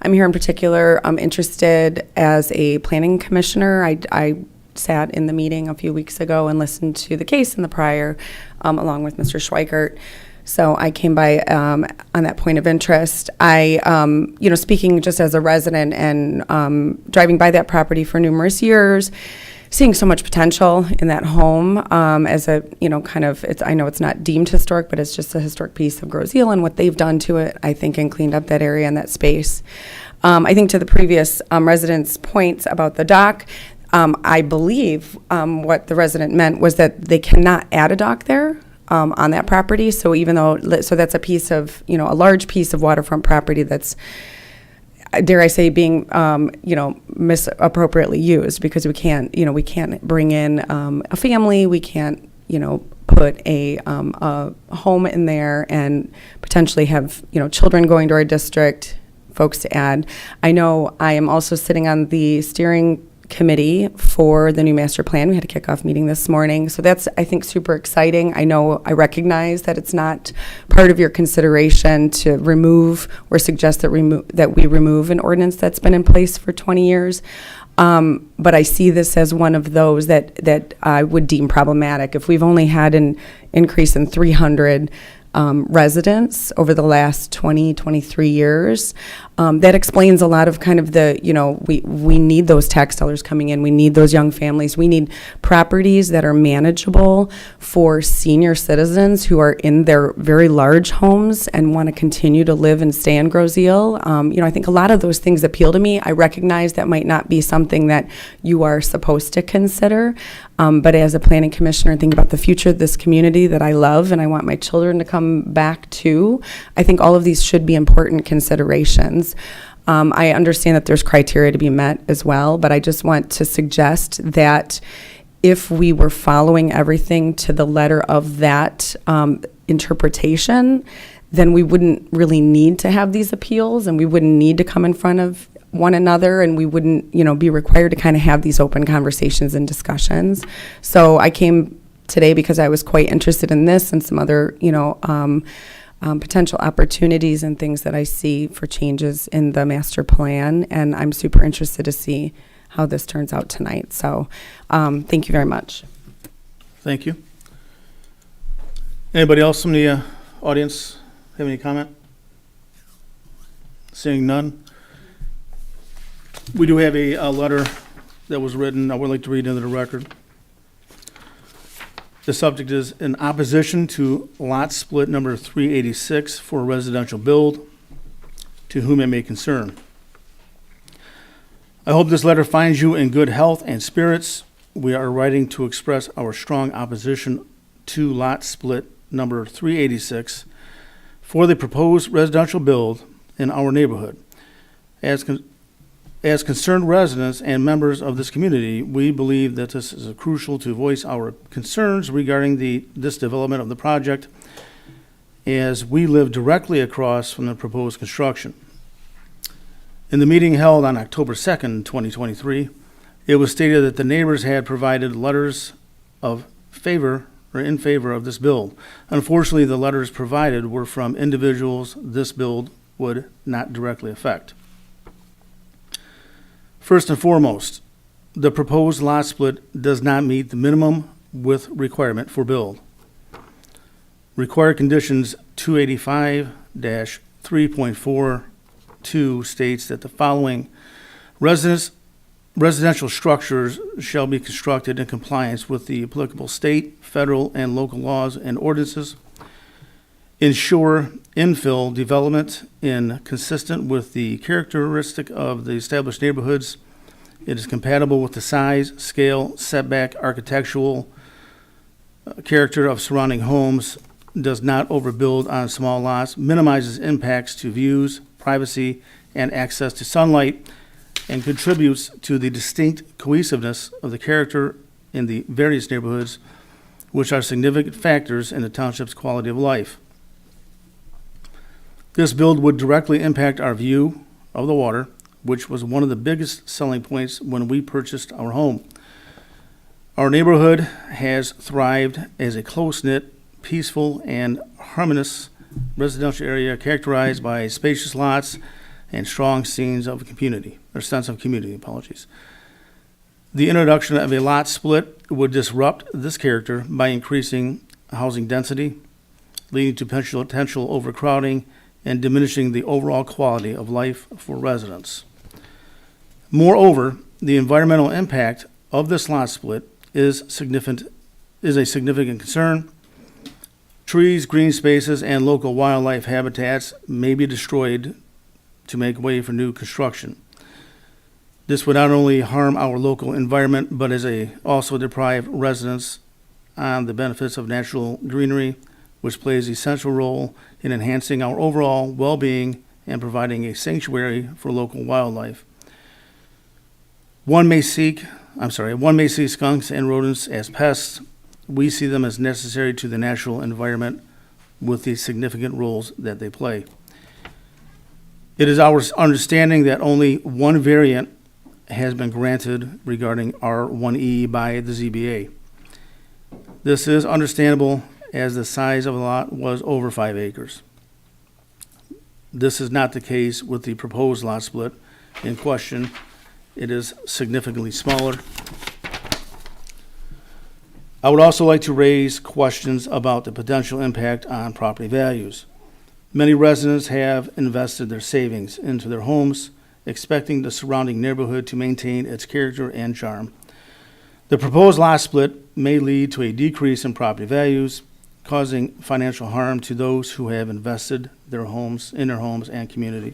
I'm here in particular. I'm interested as a planning commissioner. I sat in the meeting a few weeks ago and listened to the case in the prior, along with Mr. Schweikert. So I came by on that point of interest. Speaking just as a resident and driving by that property for numerous years, seeing so much potential in that home as a, kind of, I know it's not deemed historic, but it's just a historic piece of Groseal and what they've done to it, I think, and cleaned up that area and that space. I think to the previous resident's points about the dock, I believe what the resident meant was that they cannot add a dock there on that property. So even though, so that's a piece of, a large piece of waterfront property that's, dare I say, being, misappropriately used, because we can't bring in a family, we can't, put a home in there and potentially have, children going to our district, folks to add. I know I am also sitting on the steering committee for the new master plan. We had a kickoff meeting this morning. So that's, I think, super exciting. I recognize that it's not part of your consideration to remove or suggest that we remove an ordinance that's been in place for 20 years. But I see this as one of those that I would deem problematic. If we've only had an increase in 300 residents over the last 23 years. That explains a lot of kind of the, we need those tax dollars coming in. We need those young families. We need properties that are manageable for senior citizens who are in their very large homes and want to continue to live and stay in Groseal. I think a lot of those things appeal to me. I recognize that might not be something that you are supposed to consider. But as a planning commissioner, thinking about the future of this community that I love and I want my children to come back to, I think all of these should be important considerations. I understand that there's criteria to be met as well, but I just want to suggest that if we were following everything to the letter of that interpretation, then we wouldn't really need to have these appeals and we wouldn't need to come in front of one another, and we wouldn't, be required to kind of have these open conversations and discussions. So I came today because I was quite interested in this and some other, potential opportunities and things that I see for changes in the master plan, and I'm super interested to see how this turns out tonight. So thank you very much. Thank you. Anybody else from the audience have any comment? Seeing none. We do have a letter that was written, I would like to read into the record. The subject is in opposition to lot split number 386 for a residential build, to whom it may concern. I hope this letter finds you in good health and spirits. We are writing to express our strong opposition to lot split number 386 for the proposed residential build in our neighborhood. As concerned residents and members of this community, we believe that this is crucial to voice our concerns regarding this development of the project, as we live directly across from the proposed construction. In the meeting held on October 2nd, 2023, it was stated that the neighbors had provided letters of favor or in favor of this build. Unfortunately, the letters provided were from individuals this build would not directly affect. First and foremost, the proposed lot split does not meet the minimum width requirement for build. Required conditions 285-3.42 states that the following residential structures shall be constructed in compliance with the applicable state, federal, and local laws and ordinances. Ensure infill development consistent with the characteristic of the established neighborhoods. It is compatible with the size, scale, setback, architectural character of surrounding homes, does not overbuild on small lots, minimizes impacts to views, privacy, and access to sunlight, and contributes to the distinct cohesiveness of the character in the various neighborhoods, which are significant factors in the township's quality of life. This build would directly impact our view of the water, which was one of the biggest selling points when we purchased our home. Our neighborhood has thrived as a close-knit, peaceful, and harmonious residential area characterized by spacious lots and strong sense of community. The introduction of a lot split would disrupt this character by increasing housing density, leading to potential overcrowding, and diminishing the overall quality of life for residents. Moreover, the environmental impact of this lot split is a significant concern. Trees, green spaces, and local wildlife habitats may be destroyed to make way for new construction. This would not only harm our local environment, but also deprive residents on the benefits of natural greenery, which plays a central role in enhancing our overall well-being and providing a sanctuary for local wildlife. One may see skunks and rodents as pests. We see them as necessary to the natural environment with the significant roles that they play. It is our understanding that only one variant has been granted regarding R1E by the ZBA. This is understandable as the size of the lot was over 5 acres. This is not the case with the proposed lot split in question. It is significantly smaller. I would also like to raise questions about the potential impact on property values. Many residents have invested their savings into their homes, expecting the surrounding neighborhood to maintain its character and charm. The proposed lot split may lead to a decrease in property values, causing financial harm to those who have invested in their homes and community.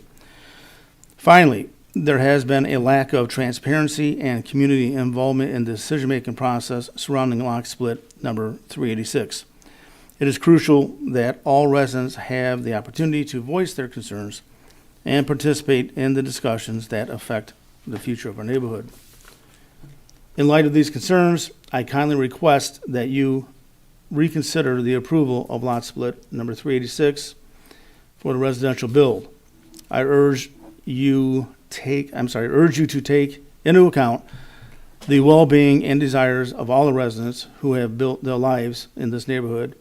Finally, there has been a lack of transparency and community involvement in the decision-making process surrounding lot split number 386. It is crucial that all residents have the opportunity to voice their concerns and participate in the discussions that affect the future of our neighborhood. In light of these concerns, I kindly request that you reconsider the approval of lot split number 386 for the residential build. I urge you to take into account the well-being and desires of all the residents who have built their lives in this neighborhood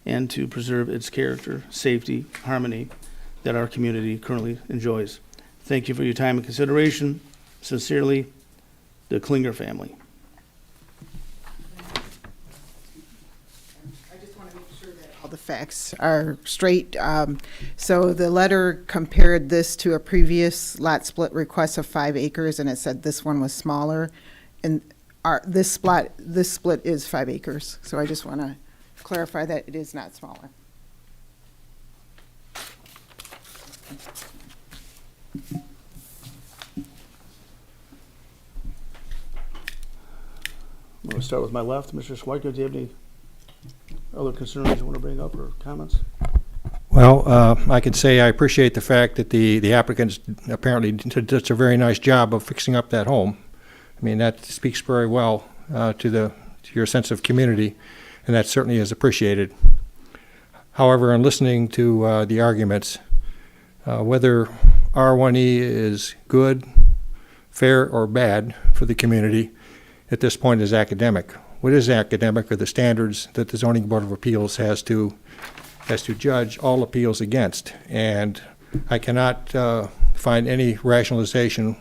and to preserve its character, safety, harmony that our community currently enjoys. Thank you for your time and consideration. Sincerely, the Klinger family. I just want to make sure that all the facts are straight. So the letter compared this to a previous lot split request of 5 acres, and it said this one was smaller. And this split is 5 acres. So I just want to clarify that it is not smaller. I'm going to start with my left. Mr. Schweiker, do you have any other concerns you want to bring up or comments? Well, I can say I appreciate the fact that the applicants apparently did just a very nice job of fixing up that home. I mean, that speaks very well to your sense of community, and that certainly is appreciated. However, in listening to the arguments, whether R1E is good, fair, or bad for the community at this point is academic. What is academic are the standards that the Zoning Board of Appeals has to judge all appeals against. And I cannot find any rationalization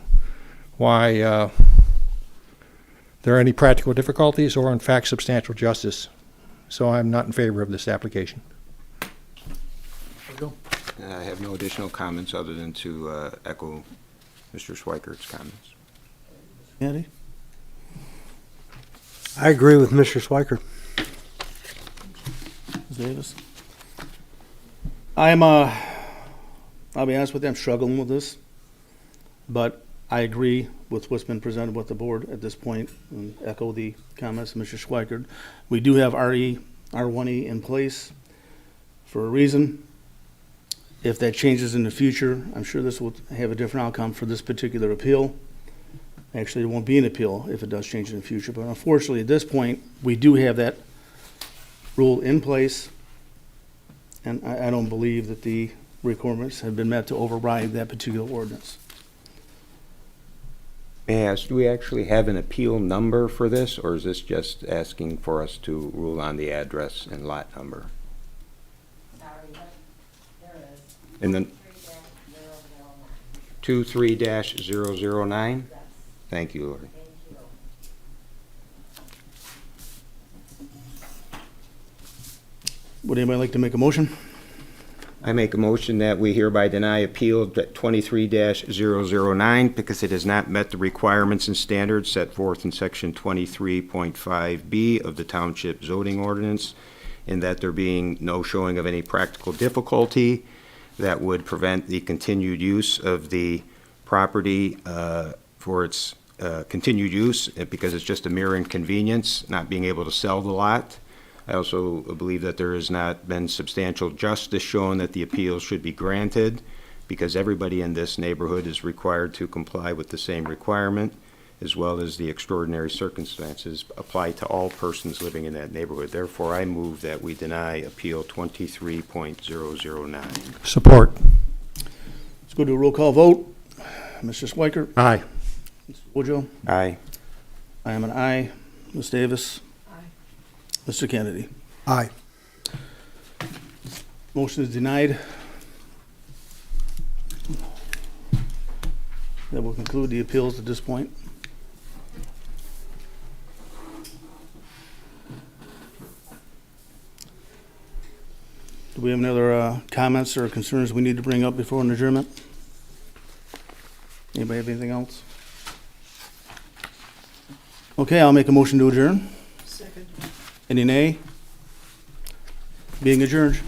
why there are any practical difficulties or, in fact, substantial justice. So I'm not in favor of this application. I have no additional comments other than to echo Mr. Schweikert's comments. Andy? I agree with Mr. Schweikert. Ms. Davis? I'll be honest with you, I'm struggling with this, but I agree with what's been presented with the board at this point and echo the comments of Mr. Schweikert. We do have R1E in place for a reason. If that changes in the future, I'm sure this will have a different outcome for this particular appeal. Actually, it won't be an appeal if it does change in the future, but unfortunately, at this point, we do have that rule in place, and I don't believe that the requirements have been met to override that particular ordinance. May I ask, do we actually have an appeal number for this, or is this just asking for us to rule on the address and lot number? Sorry, but there is. And then 23-009? Thank you, Lori. Thank you. Would anybody like to make a motion? I make a motion that we hereby deny appeal 23-009 because it has not met the requirements and standards set forth in section 23.5B of the Township zoning ordinance, in that there being no showing of any practical difficulty that would prevent the continued use of the property for its continued use, because it's just a mere inconvenience, not being able to sell the lot. I also believe that there has not been substantial justice shown that the appeal should be granted, because everybody in this neighborhood is required to comply with the same requirement, as well as the extraordinary circumstances apply to all persons living in that neighborhood. Therefore, I move that we deny appeal 23.009. Support. Let's go to a roll call vote. Mr. Swiker? Aye. Mr. Wojo? Aye. I am an aye. Ms. Davis? Aye. Mr. Kennedy? Aye. Motion is denied. That will conclude the appeals at this point. Do we have any other comments or concerns we need to bring up before an adjournment? Anybody have anything else? Okay, I'll make a motion to adjourn. Second. Any nay? Being adjourned.